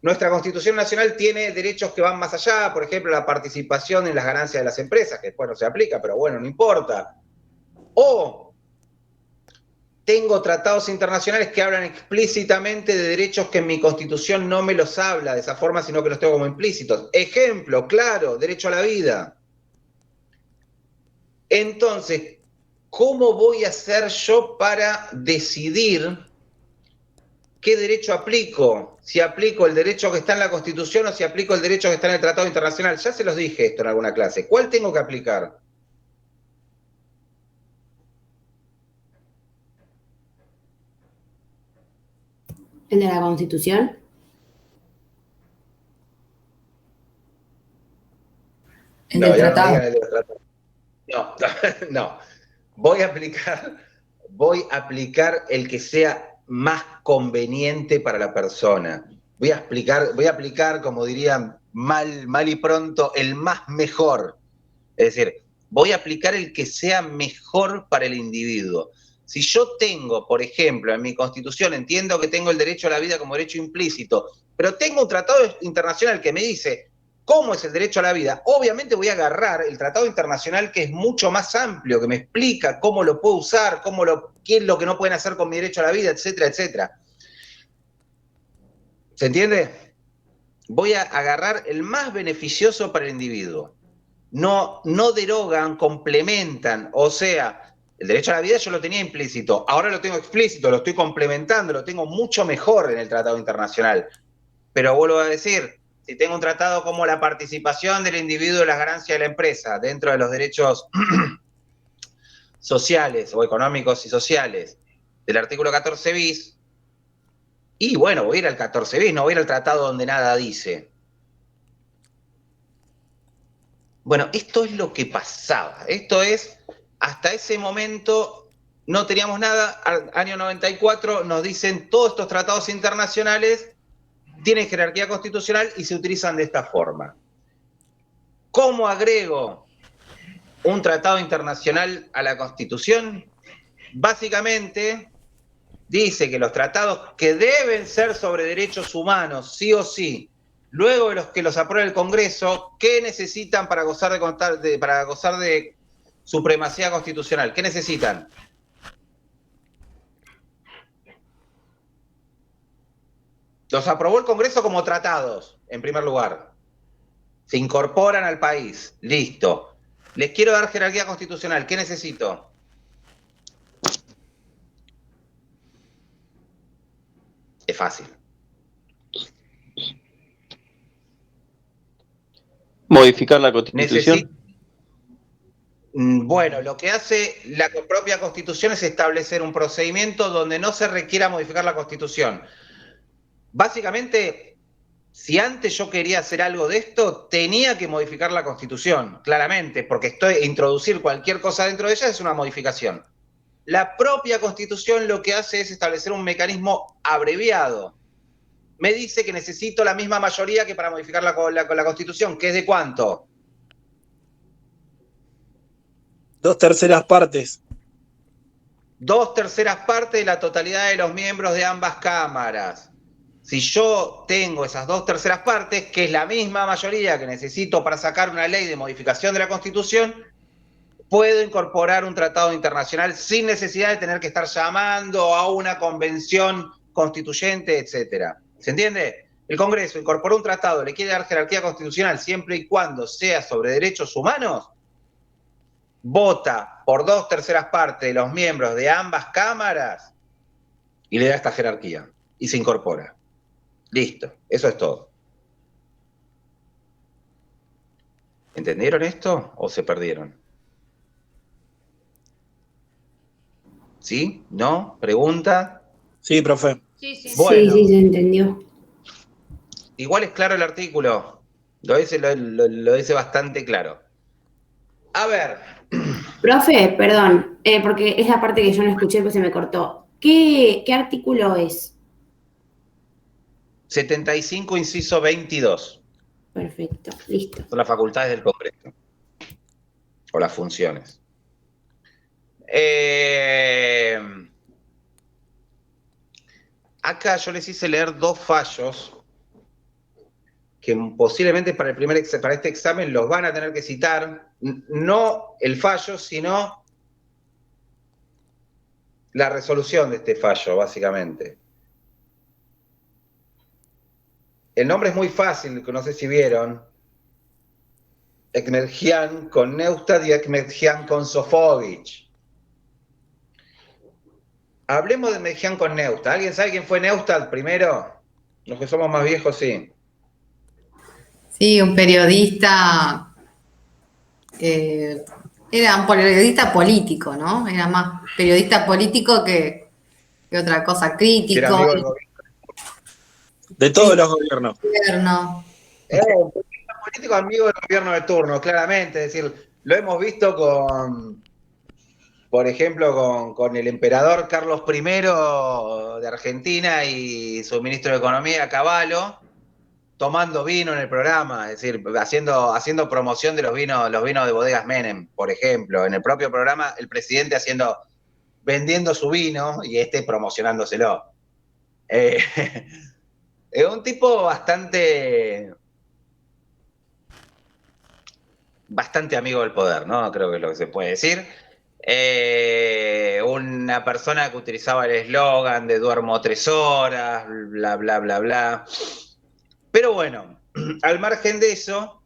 [SPEAKER 1] nuestra Constitución Nacional tiene derechos que van más allá, por ejemplo, la participación en las ganancias de las empresas, que después no se aplica, pero bueno, no importa. O tengo tratados internacionales que hablan explícitamente de derechos que en mi Constitución no me los habla de esa forma, sino que los tengo como implícitos. Ejemplo, claro, derecho a la vida. Entonces, ¿cómo voy a hacer yo para decidir qué derecho aplico? Si aplico el derecho que está en la Constitución o si aplico el derecho que está en el Tratado Internacional. Ya se los dije esto en alguna clase. ¿Cuál tengo que aplicar?
[SPEAKER 5] ¿El de la Constitución?
[SPEAKER 3] El del tratado.
[SPEAKER 1] No, no. Voy a aplicar el que sea más conveniente para la persona. Voy a aplicar, como dirían mal y pronto, el más mejor. Es decir, voy a aplicar el que sea mejor para el individuo. Si yo tengo, por ejemplo, en mi Constitución, entiendo que tengo el derecho a la vida como derecho implícito, pero tengo un tratado internacional que me dice cómo es el derecho a la vida, obviamente voy a agarrar el tratado internacional que es mucho más amplio, que me explica cómo lo puedo usar, qué es lo que no pueden hacer con mi derecho a la vida, etcétera, etcétera. ¿Se entiende? Voy a agarrar el más beneficioso para el individuo. No derogan, complementan, o sea, el derecho a la vida yo lo tenía implícito, ahora lo tengo explícito, lo estoy complementando, lo tengo mucho mejor en el tratado internacional. Pero vuelvo a decir, si tengo un tratado como la participación del individuo en las ganancias de la empresa, dentro de los derechos sociales o económicos y sociales del artículo 14 bis, y bueno, voy a ir al 14 bis, no voy a ir al tratado donde nada dice. Bueno, esto es lo que pasaba. Esto es, hasta ese momento no teníamos nada. Al año 94 nos dicen todos estos tratados internacionales tienen jerarquía constitucional y se utilizan de esta forma. ¿Cómo agrego un tratado internacional a la Constitución? Básicamente dice que los tratados que deben ser sobre derechos humanos, sí o sí, luego de los que los apruebe el Congreso, ¿qué necesitan para gozar de supremacía constitucional? ¿Qué necesitan? Los aprobó el Congreso como tratados, en primer lugar. Se incorporan al país. Listo. Les quiero dar jerarquía constitucional. ¿Qué necesito? Es fácil.
[SPEAKER 7] modificar la Constitución?
[SPEAKER 1] Bueno, lo que hace la propia Constitución es establecer un procedimiento donde no se requiera modificar la Constitución. Básicamente, si antes yo quería hacer algo de esto, tenía que modificar la Constitución, claramente, porque introducir cualquier cosa dentro de ella es una modificación. La propia Constitución lo que hace es establecer un mecanismo abreviado. Me dice que necesito la misma mayoría que para modificar la Constitución, que es de ¿cuánto?
[SPEAKER 4] 2/3 partes.
[SPEAKER 1] 2/3 partes de la totalidad de los miembros de ambas cámaras. Si yo tengo esas 2/3 partes, que es la misma mayoría que necesito para sacar una ley de modificación de la Constitución, puedo incorporar un tratado internacional sin necesidad de tener que estar llamando a una convención constituyente, etcétera. ¿Se entiende? El Congreso incorporó un tratado, le quiere dar jerarquía constitucional siempre y cuando sea sobre derechos humanos, vota por 2/3 partes de los miembros de ambas cámaras y le da esta jerarquía y se incorpora. Listo, eso es todo. ¿Entendieron esto o se perdieron? ¿Sí? ¿No? ¿Pregunta?
[SPEAKER 4] Sí, profe.
[SPEAKER 5] Sí,
[SPEAKER 1] Bueno.
[SPEAKER 5] sí, se entendió.
[SPEAKER 1] Igual es claro el artículo. Lo dice bastante claro. A ver.
[SPEAKER 5] Profe, perdón, porque es la parte que yo no escuché, pues se me cortó. ¿Qué artículo es?
[SPEAKER 1] 75, inciso 22.
[SPEAKER 5] Perfecto, listo.
[SPEAKER 1] Son las facultades del Congreso. O las funciones. Acá yo les hice leer 2 fallos que posiblemente para este examen los van a tener que citar. No el fallo, sino la resolución de este fallo, básicamente. El nombre es muy fácil, no sé si vieron. Ekmergian con Neustadt y Ekmergian con Sofovich. Hablemos de Ekmergian con Neustadt. ¿Alguien sabe quién fue Neustadt primero? Los que somos más viejos, sí.
[SPEAKER 3] Sí, un periodista, era un periodista político, ¿no? Era más periodista político que otra cosa, crítico.
[SPEAKER 1] Era amigo del gobierno.
[SPEAKER 4] De todos los gobiernos.
[SPEAKER 3] Gobierno.
[SPEAKER 1] Un político amigo del gobierno de turno, claramente. Es decir, lo hemos visto por ejemplo, con el emperador Carlos I de Argentina y su ministro de Economía, Cavallo, tomando vino en el programa, es decir, haciendo promoción de los vinos de bodegas Menem, por ejemplo. En el propio programa, el presidente vendiendo su vino y promocionándoselo. Es un tipo bastante amigo del poder, ¿no? Creo que es lo que se puede decir. Una persona que utilizaba el eslogan de duermo 3 horas, bla, bla, bla, bla. Pero bueno, al margen de eso,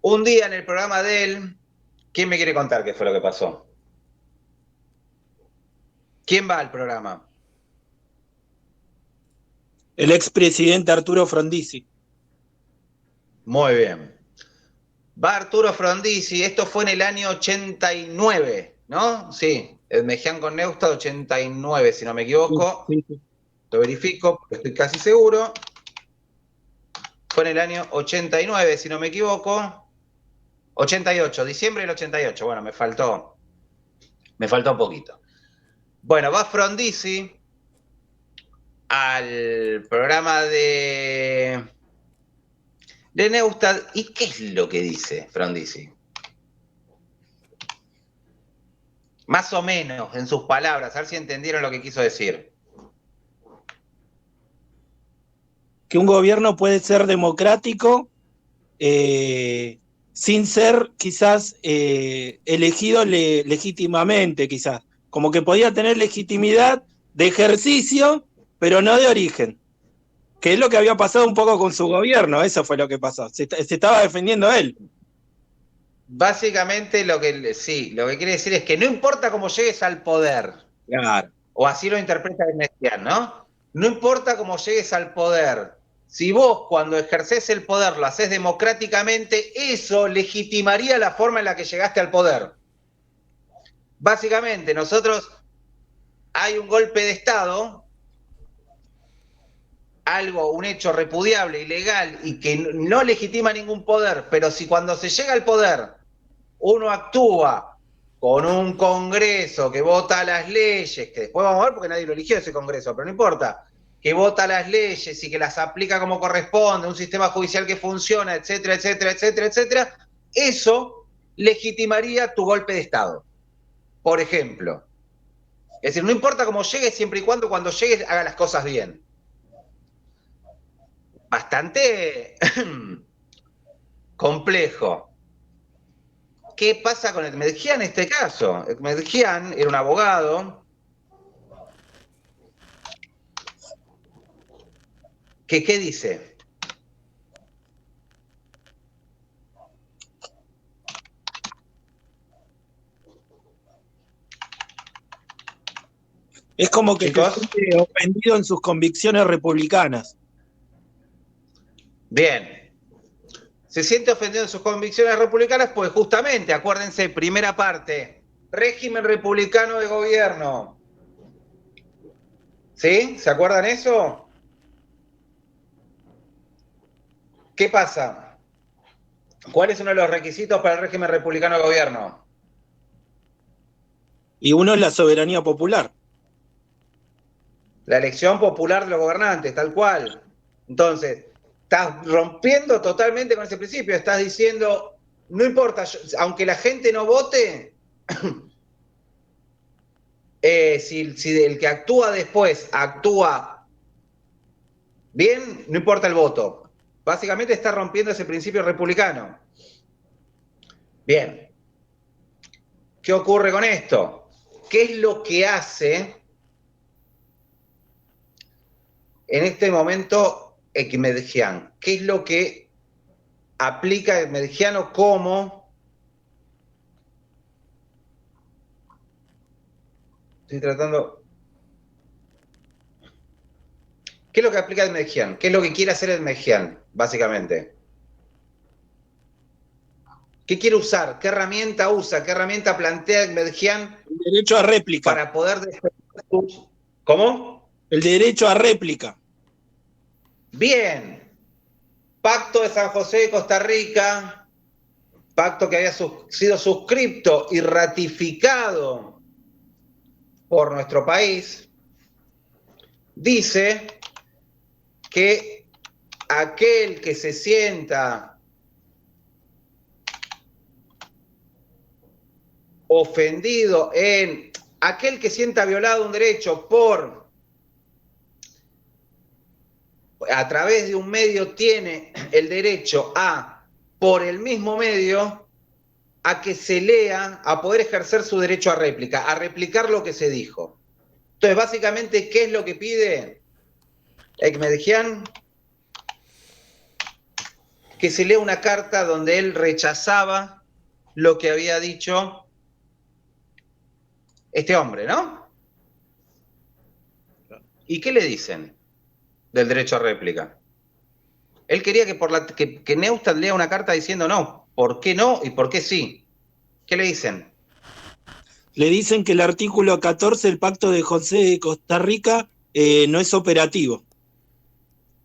[SPEAKER 1] un día en el programa de él, ¿quién me quiere contar qué fue lo que pasó? ¿Quién va al programa?
[SPEAKER 4] El expresidente Arturo Frondizi.
[SPEAKER 1] Muy bien. Va Arturo Frondizi, esto fue en el año 89, ¿no? Sí, Ekmergian con Neustadt 89, si no me equivoco.
[SPEAKER 4] Sí.
[SPEAKER 1] Lo verifico, porque estoy casi seguro. Fue en el año 89, si no me equivoco. 88, diciembre del 88. Bueno, me faltó un poquito. Bueno, va Frondizi al programa de Neustadt. ¿Y qué es lo que dice Frondizi? Más o menos, en sus palabras, a ver si entendieron lo que quiso decir.
[SPEAKER 4] Que un gobierno puede ser democrático sin ser quizás elegido legítimamente, quizás. Como que podía tener legitimidad de ejercicio, pero no de origen. Que es lo que había pasado un poco con su gobierno, eso fue lo que pasó. Se estaba defendiendo él.
[SPEAKER 1] Básicamente lo que quiere decir es que no importa cómo llegues al poder,
[SPEAKER 4] Claro.
[SPEAKER 1] o así lo interpreta Ekmergian, ¿no? No importa cómo llegues al poder, si vos cuando ejercés el poder lo hacés democráticamente, eso legitimaría la forma en la que llegaste al poder. Básicamente, nosotros hay un golpe de Estado, un hecho repudiable, ilegal y que no legitima ningún poder, pero si cuando se llega al poder uno actúa con un Congreso que vota las leyes, que después vamos a ver porque nadie lo eligió ese Congreso, pero no importa, que vota las leyes y que las aplica como corresponde, un sistema judicial que funciona, etcétera, etcétera, etcétera, etcétera, eso legitimaría tu golpe de Estado. Por ejemplo. Es decir, no importa cómo llegues, siempre y cuando llegues haga las cosas bien. Bastante complejo. ¿Qué pasa con Ekmedjian en este caso? Ekmedjian era un abogado que, ¿qué dice?
[SPEAKER 4] Es como que
[SPEAKER 1] Chicos,
[SPEAKER 4] se siente ofendido en sus convicciones republicanas.
[SPEAKER 1] Bien. Se siente ofendido en sus convicciones republicanas, pues justamente, acuérdense, primera parte, régimen republicano de gobierno. ¿Sí? ¿Se acuerdan eso? ¿Qué pasa? ¿Cuál es uno de los requisitos para el régimen republicano de gobierno?
[SPEAKER 4] Y uno es la soberanía popular.
[SPEAKER 1] La elección popular de los gobernantes, tal cual. Entonces, estás rompiendo totalmente con ese principio. Estás diciendo, no importa, aunque la gente no vote, si el que actúa después actúa bien, no importa el voto. Básicamente está rompiendo ese principio republicano. Bien. ¿Qué ocurre con esto? ¿Qué es lo que hace en este momento Ekmedjian? ¿Qué es lo que aplica Ekmedjian o cómo? Estoy tratando. ¿Qué es lo que aplica Ekmedjian? ¿Qué es lo que quiere hacer Ekmedjian, básicamente? ¿Qué quiere usar? ¿Qué herramienta usa? ¿Qué herramienta plantea Ekmedjian?
[SPEAKER 4] El derecho a réplica.
[SPEAKER 1] Para poder defender sus... ¿Cómo?
[SPEAKER 4] El derecho a réplica.
[SPEAKER 1] Bien. Pacto de San José de Costa Rica, pacto que había sido suscripto y ratificado por nuestro país, dice que aquel que se sienta ofendido aquel que sienta violado un derecho a través de un medio tiene el derecho por el mismo medio, a que se lea, a poder ejercer su derecho a réplica, a replicar lo que se dijo. Entonces, básicamente, ¿qué es lo que pide Ekmedjian? Que se lea una carta donde él rechazaba lo que había dicho este hombre, ¿no? ¿Y qué le dicen del derecho a réplica? Él quería que Neustadt lea una carta diciendo no, ¿por qué no y por qué sí? ¿Qué le dicen?
[SPEAKER 4] Le dicen que el artículo 14 del Pacto de José de Costa Rica no es operativo,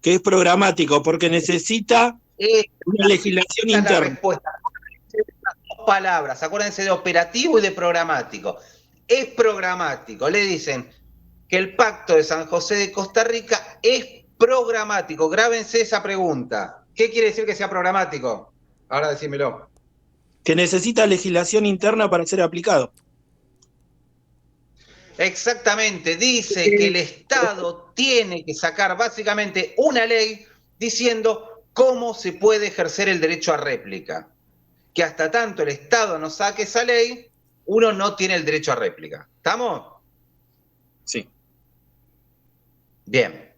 [SPEAKER 4] que es programático, porque necesita una legislación
[SPEAKER 1] Esa es la
[SPEAKER 4] interna.
[SPEAKER 1] respuesta. Dos palabras, acuérdense de operativo y de programático. Es programático, le dicen que el Pacto de San José de Costa Rica es programático. Grábense esa pregunta. ¿Qué quiere decir que sea programático? Ahora decímelo.
[SPEAKER 4] Que necesita legislación interna para ser aplicado.
[SPEAKER 1] Exactamente, dice que el Estado tiene que sacar básicamente una ley diciendo cómo se puede ejercer el derecho a réplica. Que hasta tanto el Estado no saque esa ley, uno no tiene el derecho a réplica. ¿Estamos?
[SPEAKER 4] Sí.
[SPEAKER 1] Bien.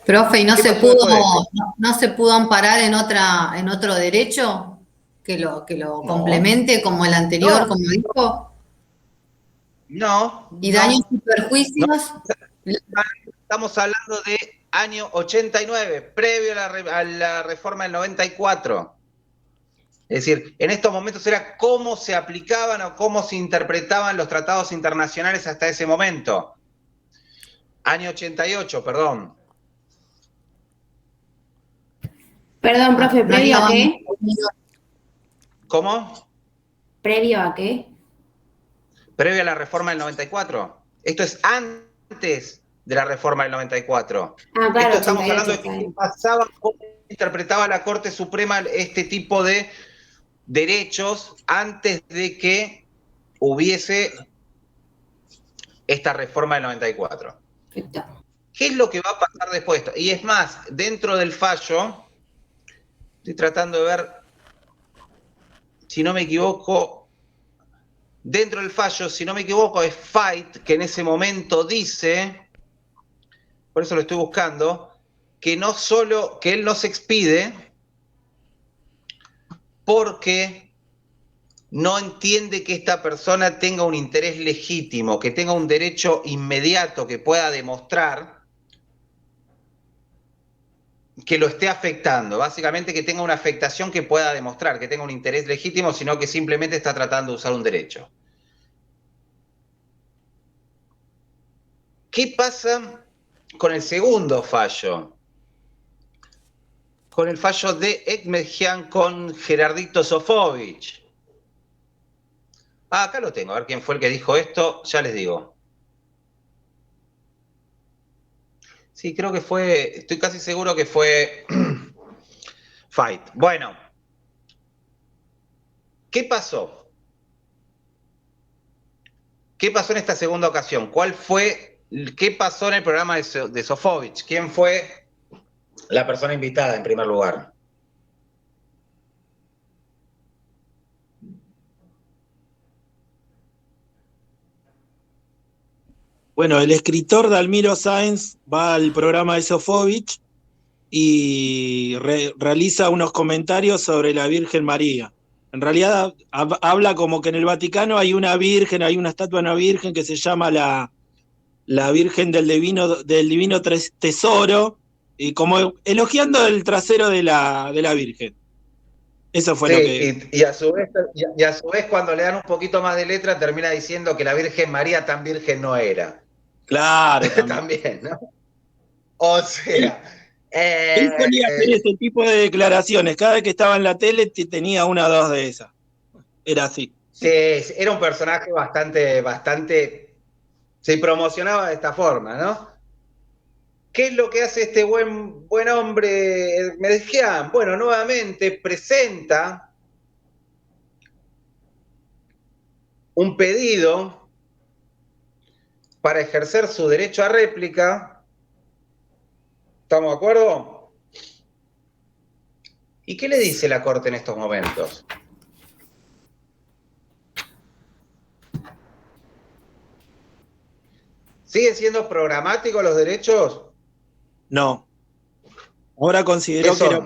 [SPEAKER 3] Profe, ¿y no
[SPEAKER 1] ¿Qué
[SPEAKER 3] se
[SPEAKER 1] pasó
[SPEAKER 3] pudo,
[SPEAKER 1] después de esto?
[SPEAKER 3] no se pudo amparar en otro derecho que lo complemente como el anterior,
[SPEAKER 1] No.
[SPEAKER 3] como dijo?
[SPEAKER 1] No.
[SPEAKER 3] ¿Y daños y perjuicios?
[SPEAKER 1] Estamos hablando de año 89, previo a la reforma del 94. Es decir, en estos momentos era cómo se aplicaban o cómo se interpretaban los tratados internacionales hasta ese momento. Año 88, perdón.
[SPEAKER 5] Perdón, profe, ¿previo a qué?
[SPEAKER 1] ¿Cómo?
[SPEAKER 5] ¿Previo a qué?
[SPEAKER 1] Previo a la reforma del 94. Esto es antes de la reforma del 94.
[SPEAKER 5] Ah, claro,
[SPEAKER 1] Esto estamos
[SPEAKER 5] 88,
[SPEAKER 1] hablando de qué pasaba, cómo interpretaba la Corte Suprema este tipo de derechos antes de que hubiese esta reforma del 94.
[SPEAKER 5] Perfecto.
[SPEAKER 1] ¿Qué es lo que va a pasar después de esto? Y es más, dentro del fallo, estoy tratando de ver, si no me equivoco, dentro del fallo, si no me equivoco, es Fait, que en ese momento dice, por eso lo estoy buscando, que no solo, que él no se expide porque no entiende que esta persona tenga un interés legítimo, que tenga un derecho inmediato que pueda demostrar que lo esté afectando, básicamente que tenga una afectación que pueda demostrar, que tenga un interés legítimo, sino que simplemente está tratando de usar un derecho. ¿Qué pasa con el segundo fallo? Con el fallo de Ekmekhian con Gerardito Sofovich. Ah, acá lo tengo, a ver quién fue el que dijo esto, ya les digo. Sí, creo que fue, estoy casi seguro que fue Fait. Bueno, ¿qué pasó? ¿Qué pasó en esta segunda ocasión? ¿Qué pasó en el programa de Sofovich? ¿Quién fue la persona invitada en primer lugar?
[SPEAKER 4] Bueno, el escritor Dalmiro Sáenz va al programa de Sofovich y realiza unos comentarios sobre la Virgen María. En realidad habla como que en el Vaticano hay una virgen, hay una estatua de una virgen que se llama la Virgen del Divino Tesoro, y como elogiando el trasero de la Virgen. Eso fue
[SPEAKER 1] sí,
[SPEAKER 4] lo que...
[SPEAKER 1] y a su vez cuando le dan un poquito más de letra termina diciendo que la Virgen María tan virgen no era.
[SPEAKER 4] Claro,
[SPEAKER 1] También, ¿no? O sea...
[SPEAKER 4] Él solía hacer ese tipo de declaraciones. Cada vez que estaba en la tele tenía una o dos de esas. Era así.
[SPEAKER 1] Sí, era un personaje bastante... Se promocionaba de esta forma, ¿no? ¿Qué es lo que hace este buen hombre Ekmekhian? Bueno, nuevamente presenta un pedido para ejercer su derecho a réplica. ¿Estamos de acuerdo? ¿Y qué le dice la Corte en estos momentos? ¿Siguen siendo programáticos los derechos?
[SPEAKER 4] No. Ahora consideró que era...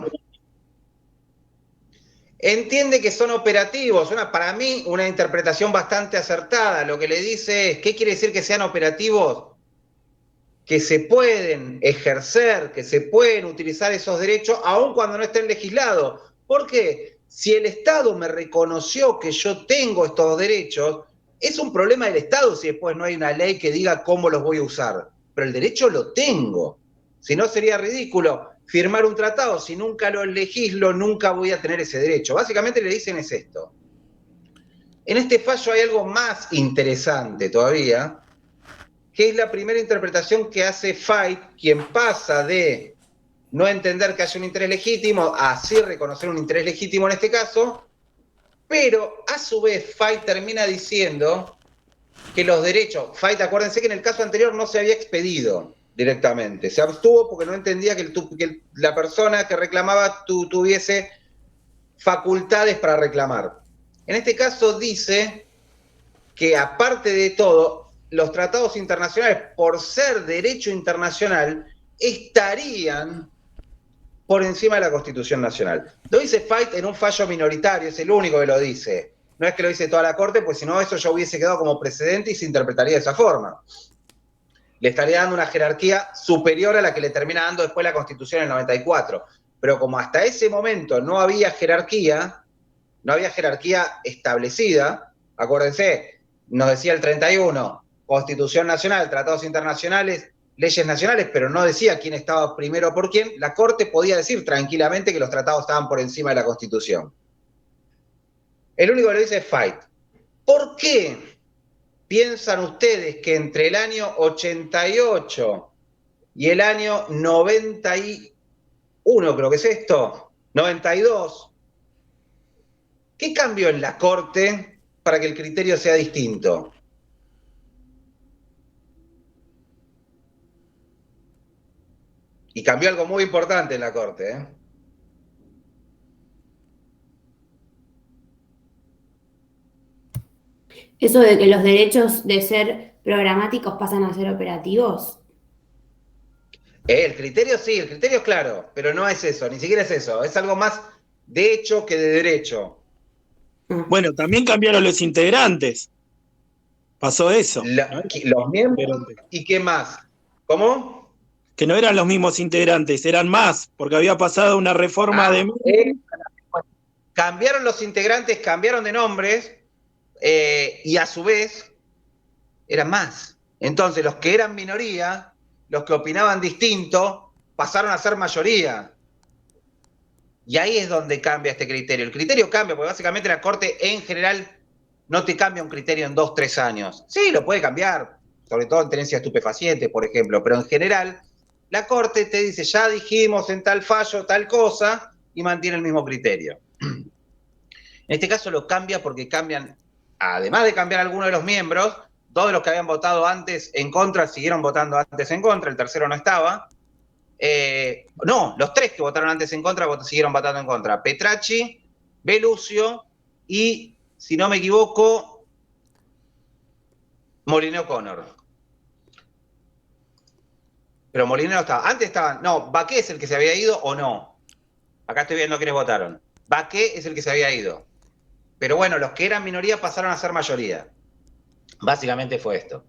[SPEAKER 1] Entiende que son operativos. Para mí, una interpretación bastante acertada. Lo que le dice es, ¿qué quiere decir que sean operativos? Que se pueden ejercer, que se pueden utilizar esos derechos, aun cuando no estén legislados. Porque si el Estado me reconoció que yo tengo estos derechos, es un problema del Estado si después no hay una ley que diga cómo los voy a usar. Pero el derecho lo tengo. Si no, sería ridículo firmar un tratado. Si nunca lo legislo, nunca voy a tener ese derecho. Básicamente le dicen es esto. En este fallo hay algo más interesante todavía, que es la primera interpretación que hace Fait, quien pasa de no entender que haya un interés legítimo a sí reconocer un interés legítimo en este caso, pero a su vez Fait termina diciendo que los derechos, Fait, acuérdense que en el caso anterior no se había expedido directamente, se abstuvo porque no entendía que la persona que reclamaba tuviese facultades para reclamar. En este caso dice que aparte de todo, los tratados internacionales, por ser derecho internacional, estarían por encima de la Constitución Nacional. Lo dice Fait en un fallo minoritario, es el único que lo dice. No es que lo dice toda la Corte, pues si no, eso ya hubiese quedado como precedente y se interpretaría de esa forma. le estaría dando una jerarquía superior a la que le termina dando después la Constitución en el 94. Pero como hasta ese momento no había jerarquía establecida, acuérdense, nos decía el 31, Constitución Nacional, tratados internacionales, leyes nacionales, pero no decía quién estaba primero por quién, la Corte podía decir tranquilamente que los tratados estaban por encima de la Constitución. El único que lo dice es Fight. ¿Por qué piensan ustedes que entre el año 88 y el año 91, creo que es esto, 92, ¿qué cambió en la Corte para que el criterio sea distinto? Y cambió algo muy importante en la Corte, ¿eh?
[SPEAKER 5] Eso de que los derechos de ser programáticos pasan a ser operativos.
[SPEAKER 1] El criterio sí, el criterio es claro, pero no es eso, ni siquiera es eso, es algo más de hecho que de derecho.
[SPEAKER 4] Bueno, también cambiaron los integrantes. Pasó eso.
[SPEAKER 1] Los miembros, ¿y qué más? ¿Cómo?
[SPEAKER 4] Que no eran los mismos integrantes, eran más, porque había pasado una reforma de...
[SPEAKER 1] Cambiaron los integrantes, cambiaron de nombres, y a su vez eran más. Entonces los que eran minoría, los que opinaban distinto, pasaron a ser mayoría. Y ahí es donde cambia este criterio. El criterio cambia, porque básicamente la Corte en general no te cambia un criterio en 2 o 3 años. Sí, lo puede cambiar, sobre todo en tenencia estupefaciente, por ejemplo, pero en general la Corte te dice, ya dijimos en tal fallo tal cosa, y mantiene el mismo criterio. En este caso lo cambia porque cambian, además de cambiar algunos de los miembros, 2 de los que habían votado antes en contra siguieron votando antes en contra, el tercero no estaba. No, los 3 que votaron antes en contra siguieron votando en contra. Petracci, Belluccio y, si no me equivoco, Molineux O'Connor. Pero Molineux no estaba. Antes estaban, no, Baqué es el que se había ido o no. Acá estoy viendo quiénes votaron. Baqué es el que se había ido. Pero bueno, los que eran minoría pasaron a ser mayoría. Básicamente fue esto.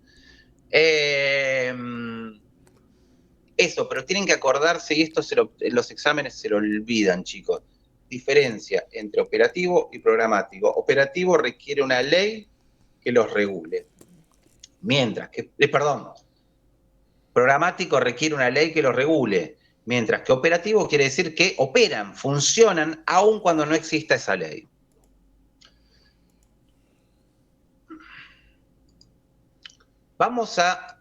[SPEAKER 1] Eso, pero tienen que acordarse, y esto en los exámenes se lo olvidan, chicos. Diferencia entre operativo y programático. Operativo requiere una ley que los regule. Mientras que, programático requiere una ley que los regule. Mientras que operativo quiere decir que operan, funcionan, aun cuando no exista esa ley. Vamos a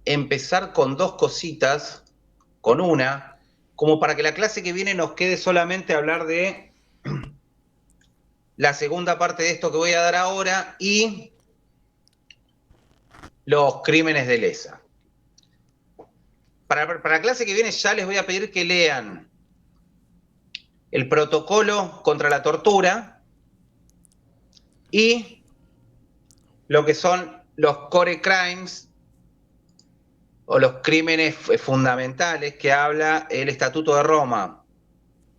[SPEAKER 1] empezar con 2 cositas, con una, como para que la clase que viene nos quede solamente hablar de la segunda parte de esto que voy a dar ahora y los crímenes de lesa. Para la clase que viene ya les voy a pedir que lean el protocolo contra la tortura y lo que son los core crimes o los crímenes fundamentales que habla el Estatuto de Roma.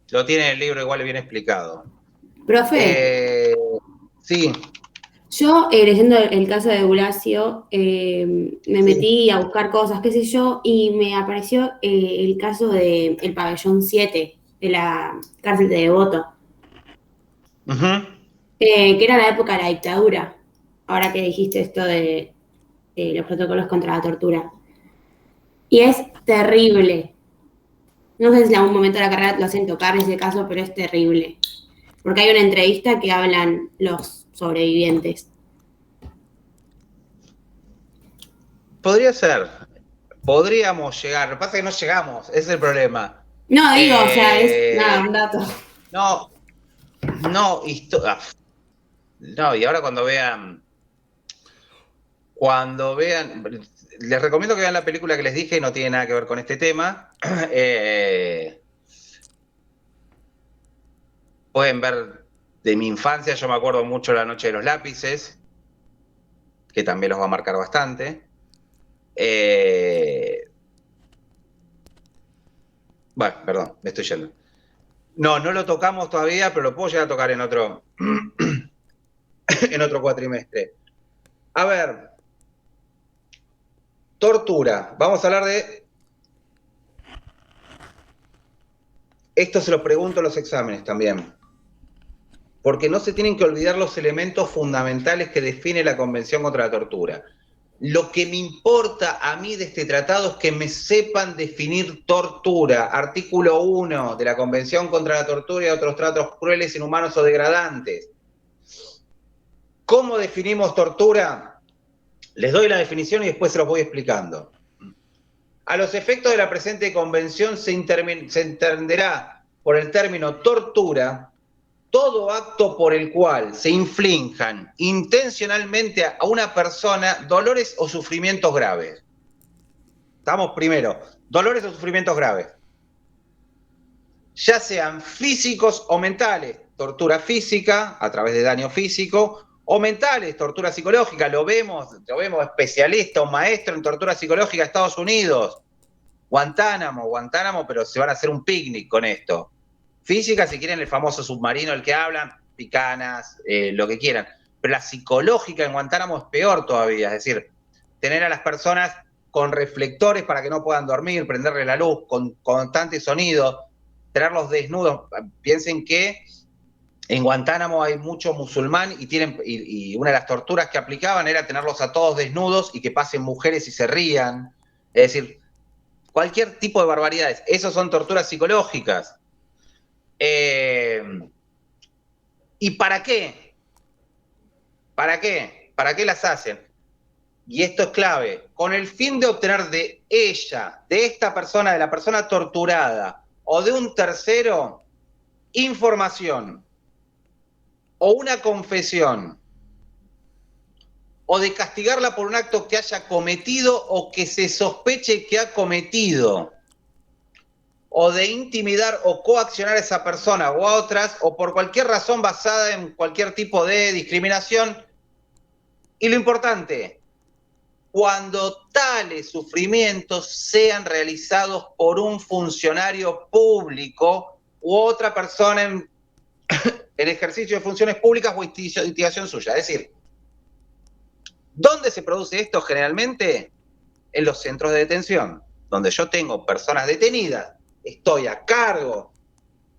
[SPEAKER 1] Lo tiene en el libro igual bien explicado.
[SPEAKER 5] Profe.
[SPEAKER 1] Sí.
[SPEAKER 5] Yo, leyendo el caso de Bulacio, me metí a buscar cosas, qué sé yo, y me apareció el caso del pabellón 7, de la cárcel de Devoto, que era la época de la dictadura, ahora que dijiste esto de los protocolos contra la tortura. Y es terrible. No sé si en algún momento de la carrera lo hacen tocar ese caso, pero es terrible. Porque hay una entrevista que hablan los sobrevivientes.
[SPEAKER 1] Podría ser. Podríamos llegar. Lo que pasa es que no llegamos. Ese es el problema.
[SPEAKER 5] No, digo, o sea, es nada, un dato.
[SPEAKER 1] No, y ahora cuando vean, les recomiendo que vean la película que les dije, no tiene nada que ver con este tema. Pueden ver de mi infancia, yo me acuerdo mucho La Noche de los Lápices, que también los va a marcar bastante. Bueno, perdón, me estoy yendo. No lo tocamos todavía, pero lo puedo llegar a tocar en otro cuatrimestre. A ver, tortura. Vamos a hablar de... Esto se lo pregunto en los exámenes también. Porque no se tienen que olvidar los elementos fundamentales que define la Convención contra la Tortura. Lo que me importa a mí de este tratado es que me sepan definir tortura. Artículo 1 de la Convención contra la Tortura y otros tratos crueles, inhumanos o degradantes. ¿Cómo definimos tortura? Les doy la definición y después se los voy explicando. A los efectos de la presente convención se entenderá por el término tortura todo acto por el cual se inflinjan intencionalmente a una persona dolores o sufrimientos graves. Estamos primero, dolores o sufrimientos graves. Ya sean físicos o mentales, tortura física a través de daño físico, o mentales, tortura psicológica, lo vemos especialista, un maestro en tortura psicológica de Estados Unidos, Guantánamo, pero se van a hacer un picnic con esto. Física, si quieren, el famoso submarino, el que hablan, picanas, lo que quieran. Pero la psicológica en Guantánamo es peor todavía, es decir, tener a las personas con reflectores para que no puedan dormir, prenderle la luz, con constante sonido, tenerlos desnudos. Piensen que en Guantánamo hay mucho musulmán y una de las torturas que aplicaban era tenerlos a todos desnudos y que pasen mujeres y se rían. Es decir, cualquier tipo de barbaridades. Esas son torturas psicológicas. ¿Y para qué? ¿Para qué? ¿Para qué las hacen? Y esto es clave, con el fin de obtener de ella, de esta persona, de la persona torturada, o de un tercero, información, o una confesión, o de castigarla por un acto que haya cometido o que se sospeche que ha cometido, o de intimidar o coaccionar a esa persona o a otras, o por cualquier razón basada en cualquier tipo de discriminación. Y lo importante, cuando tales sufrimientos sean realizados por un funcionario público u otra persona en ejercicio de funciones públicas o instigación suya. Es decir, ¿dónde se produce esto generalmente? En los centros de detención, donde yo tengo personas detenidas, estoy a cargo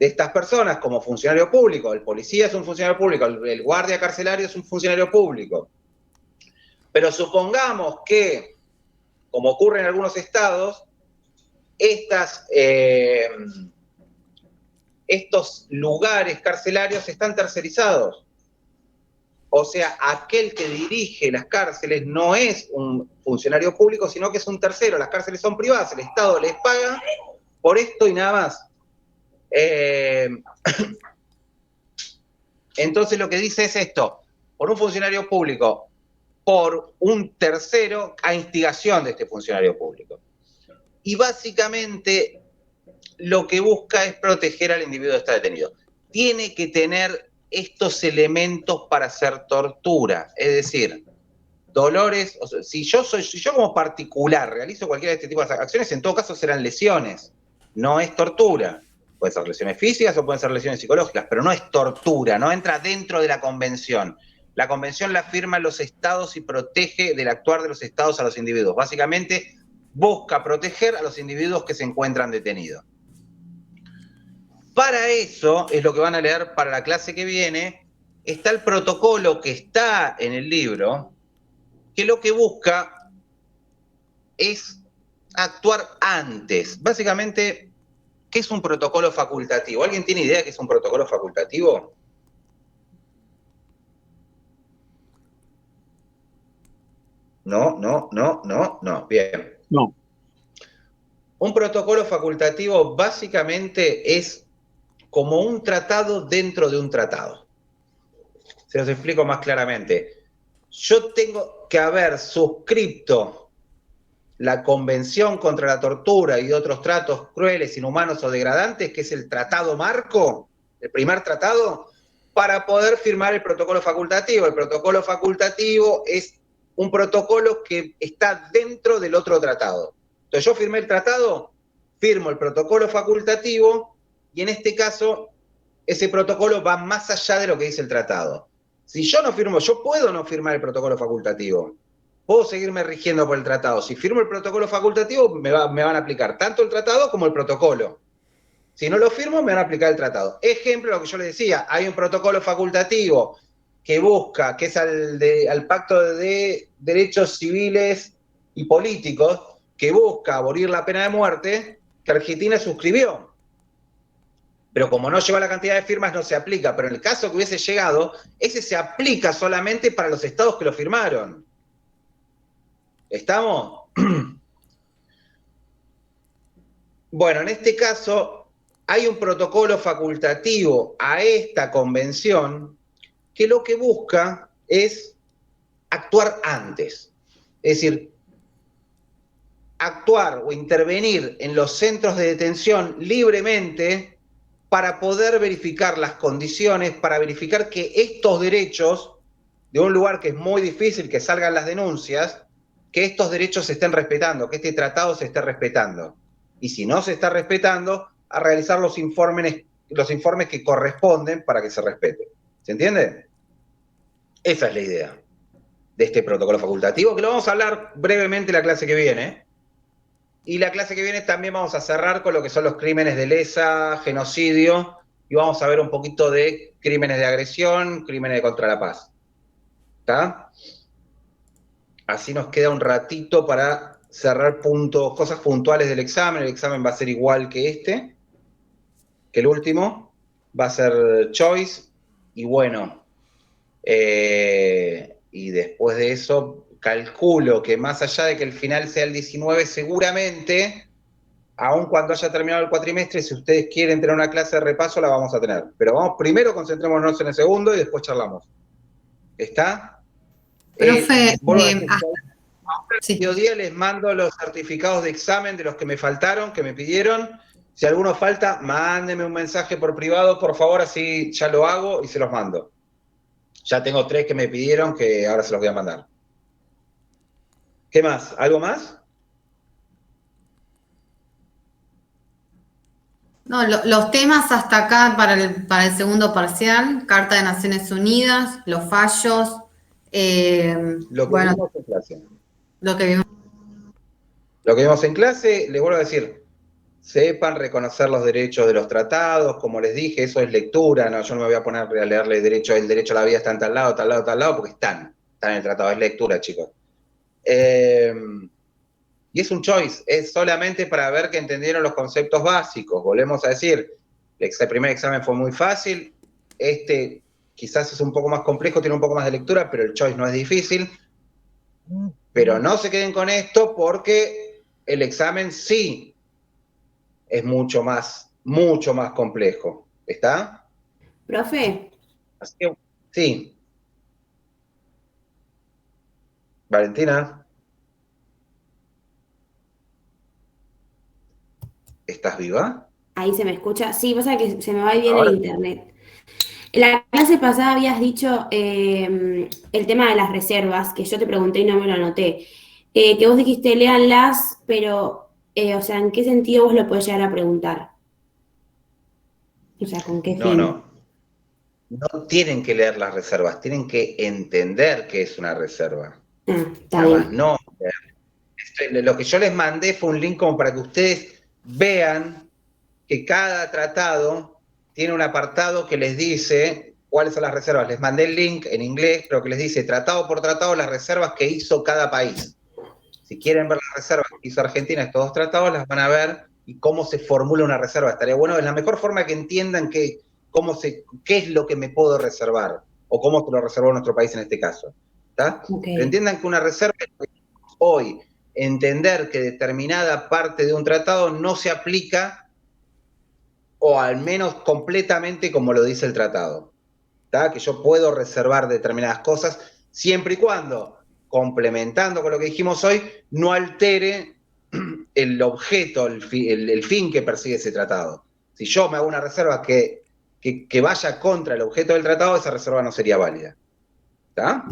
[SPEAKER 1] de estas personas como funcionario público, el policía es un funcionario público, el guardia carcelario es un funcionario público. Pero supongamos que, como ocurre en algunos estados, estos lugares carcelarios están tercerizados. O sea, aquel que dirige las cárceles no es un funcionario público, sino que es un tercero. Las cárceles son privadas, el Estado les paga por esto y nada más. Entonces lo que dice es esto, por un funcionario público, por un tercero a instigación de este funcionario público. Y básicamente lo que busca es proteger al individuo que está detenido. Tiene que tener estos elementos para hacer tortura, es decir, dolores, o sea, si yo como particular realizo cualquiera de este tipo de acciones, en todo caso serán lesiones, no es tortura. Pueden ser lesiones físicas o pueden ser lesiones psicológicas, pero no es tortura, no entra dentro de la convención. La convención la firman los estados y protege del actuar de los estados a los individuos. Básicamente busca proteger a los individuos que se encuentran detenidos. Para eso, es lo que van a leer para la clase que viene, está el protocolo que está en el libro, que lo que busca es actuar antes. Básicamente, ¿qué es un protocolo facultativo? ¿Alguien tiene idea de qué es un protocolo facultativo? No. Bien.
[SPEAKER 4] No.
[SPEAKER 1] Un protocolo facultativo básicamente es como un tratado dentro de un tratado. Se los explico más claramente. Yo tengo que haber suscrito la Convención contra la Tortura y otros tratos crueles, inhumanos o degradantes, que es el tratado marco, el primer tratado, para poder firmar el protocolo facultativo. El protocolo facultativo es un protocolo que está dentro del otro tratado. Entonces yo firmé el tratado, firmo el protocolo facultativo, y en este caso, ese protocolo va más allá de lo que dice el tratado. Si yo no firmo, yo puedo no firmar el protocolo facultativo. puedo seguirme rigiendo por el tratado. Si firmo el protocolo facultativo, me van a aplicar tanto el tratado como el protocolo. Si no lo firmo, me van a aplicar el tratado. Ejemplo, lo que yo les decía, hay un protocolo facultativo que busca, que es al Pacto de Derechos Civiles y Políticos, que busca abolir la pena de muerte, que Argentina suscribió. Pero como no llegó a la cantidad de firmas, no se aplica. Pero en el caso que hubiese llegado, ese se aplica solamente para los estados que lo firmaron. ¿Estamos? Bueno, en este caso, hay un protocolo facultativo a esta convención que lo que busca es actuar antes. Es decir, actuar o intervenir en los centros de detención libremente para poder verificar las condiciones, para verificar que estos derechos, de un lugar que es muy difícil que salgan las denuncias, que estos derechos se estén respetando, que este tratado se esté respetando. Y si no se está respetando, a realizar los informes que corresponden para que se respete. ¿Se entiende? Esa es la idea de este protocolo facultativo, que lo vamos a hablar brevemente la clase que viene. Y la clase que viene también vamos a cerrar con lo que son los crímenes de lesa, genocidio, y vamos a ver un poquito de crímenes de agresión, crímenes contra la paz. ¿Está? Así nos queda un ratito para cerrar puntos, cosas puntuales del examen. El examen va a ser igual que este, que el último. Va a ser choice, y bueno, y después de eso, calculo que más allá de que el final sea el 19, seguramente, aun cuando haya terminado el cuatrimestre, si ustedes quieren tener una clase de repaso, la vamos a tener. Pero vamos, primero concentrémonos en el segundo y después charlamos. ¿Está?
[SPEAKER 3] Profe,
[SPEAKER 1] sí. Día les mando los certificados de examen de los que me faltaron, que me pidieron. Si alguno falta, mándenme un mensaje por privado, por favor, así ya lo hago y se los mando. Ya tengo 3 que me pidieron, que ahora se los voy a mandar. ¿Qué más? ¿Algo más?
[SPEAKER 3] No, los temas hasta acá para el segundo parcial, Carta de Naciones Unidas, los fallos,
[SPEAKER 1] Lo que vimos en clase.
[SPEAKER 3] Lo que vimos.
[SPEAKER 1] Lo que vimos en clase, les vuelvo a decir, sepan reconocer los derechos de los tratados, como les dije, eso es lectura, no, yo no me voy a poner a leerle el derecho a la vida está en tal lado, tal lado, tal lado, porque están en el tratado, es lectura, chicos. Y es un choice, es solamente para ver que entendieron los conceptos básicos. Volvemos a decir, el primer examen fue muy fácil, este quizás es un poco más complejo, tiene un poco más de lectura, pero el choice no es difícil. Pero no se queden con esto porque el examen sí es mucho más complejo. ¿Está?
[SPEAKER 5] Profe.
[SPEAKER 1] Así que, sí. Valentina. ¿Estás viva?
[SPEAKER 5] Ahí se me escucha. Sí, pasa que se me va bien
[SPEAKER 1] Ahora.
[SPEAKER 5] el internet. En la clase pasada habías dicho el tema de las reservas, que yo te pregunté y no me lo anoté. Que vos dijiste, léanlas, pero, o sea, ¿en qué sentido vos lo podés llegar a preguntar? O sea, ¿con qué fin?
[SPEAKER 1] No tienen que leer las reservas, tienen que entender qué es una reserva.
[SPEAKER 5] Está bien.
[SPEAKER 1] No. Lo que yo les mandé fue un link como para que ustedes vean que cada tratado tiene un apartado que les dice cuáles son las reservas. Les mandé el link en inglés, pero que les dice tratado por tratado las reservas que hizo cada país. Si quieren ver las reservas que hizo Argentina, estos 2 tratados, las van a ver y cómo se formula una reserva. Estaría bueno, es la mejor forma que entiendan qué es lo que me puedo reservar, o cómo se lo reservó nuestro país en este caso. ¿Está?
[SPEAKER 5] Okay.
[SPEAKER 1] Pero entiendan que una reserva hoy, entender que determinada parte de un tratado no se aplica, o al menos completamente como lo dice el tratado. ¿Está? Que yo puedo reservar determinadas cosas, siempre y cuando, complementando con lo que dijimos hoy, no altere el objeto, el fin que persigue ese tratado. Si yo me hago una reserva que vaya contra el objeto del tratado, esa reserva no sería válida. ¿Está?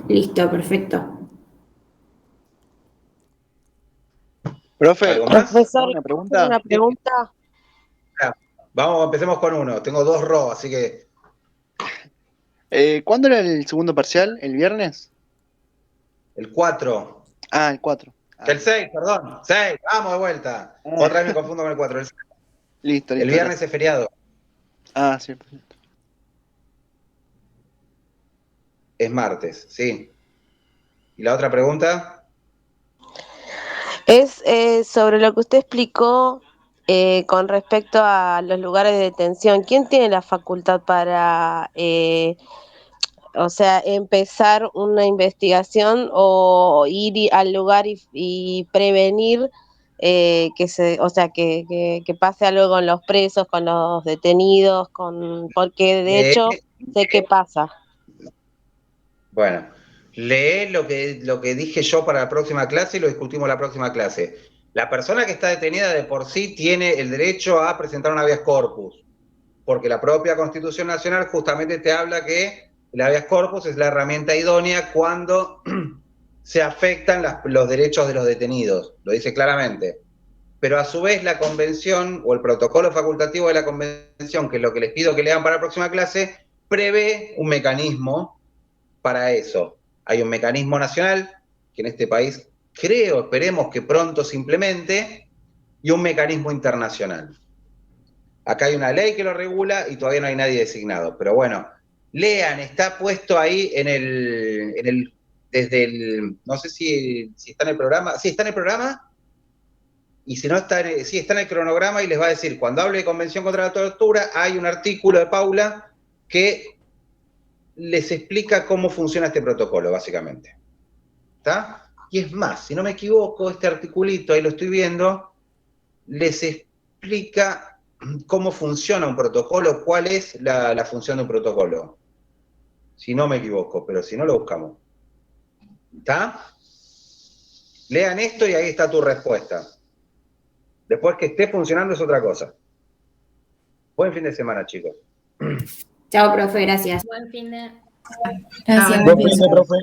[SPEAKER 5] Listo, perfecto.
[SPEAKER 7] Profe,
[SPEAKER 6] profesor,
[SPEAKER 7] una pregunta.
[SPEAKER 6] una pregunta.
[SPEAKER 1] Vamos, empecemos con uno. Tengo 2 RO, así que...
[SPEAKER 7] ¿Cuándo era el segundo parcial? ¿El viernes?
[SPEAKER 1] El 4.
[SPEAKER 7] Ah, el 4.
[SPEAKER 1] El 6, perdón. 6, vamos de vuelta. Otra vez me confundo con el 4.
[SPEAKER 7] Listo.
[SPEAKER 1] El viernes es feriado.
[SPEAKER 7] Ah, cierto.
[SPEAKER 1] Es martes, sí. ¿Y la otra pregunta?
[SPEAKER 8] Es sobre lo que usted explicó con respecto a los lugares de detención. ¿Quién tiene la facultad para, o sea, empezar una investigación o ir al lugar y prevenir o sea, que pase algo con los presos, con los detenidos, porque de hecho sé qué pasa?
[SPEAKER 1] Bueno, lee lo que dije yo para la próxima clase y lo discutimos la próxima clase. La persona que está detenida de por sí tiene el derecho a presentar un habeas corpus, porque la propia Constitución Nacional justamente te habla que el habeas corpus es la herramienta idónea cuando se afectan los derechos de los detenidos, lo dice claramente. Pero a su vez la convención o el protocolo facultativo de la convención, que es lo que les pido que lean para la próxima clase, prevé un mecanismo para eso. Hay un mecanismo nacional que en este país esperemos que pronto se implemente, y un mecanismo internacional. Acá hay una ley que lo regula y todavía no hay nadie designado. Pero bueno, lean, está puesto ahí desde el, no sé si está en el programa, sí está en el programa, y si no está, sí está en el cronograma y les va a decir, cuando hable de Convención contra la Tortura, hay un artículo de Paula que les explica cómo funciona este protocolo, básicamente. ¿Está? Y es más, si no me equivoco, este articulito, ahí lo estoy viendo, les explica cómo funciona un protocolo, cuál es la función de un protocolo. Si no me equivoco, pero si no lo buscamos. ¿Está? Lean esto y ahí está tu respuesta. Después que esté funcionando es otra cosa. Buen fin de semana, chicos.
[SPEAKER 5] Chao, profe, gracias.
[SPEAKER 6] Buen fin de...
[SPEAKER 3] Gracias.
[SPEAKER 4] Buen fin de, profe.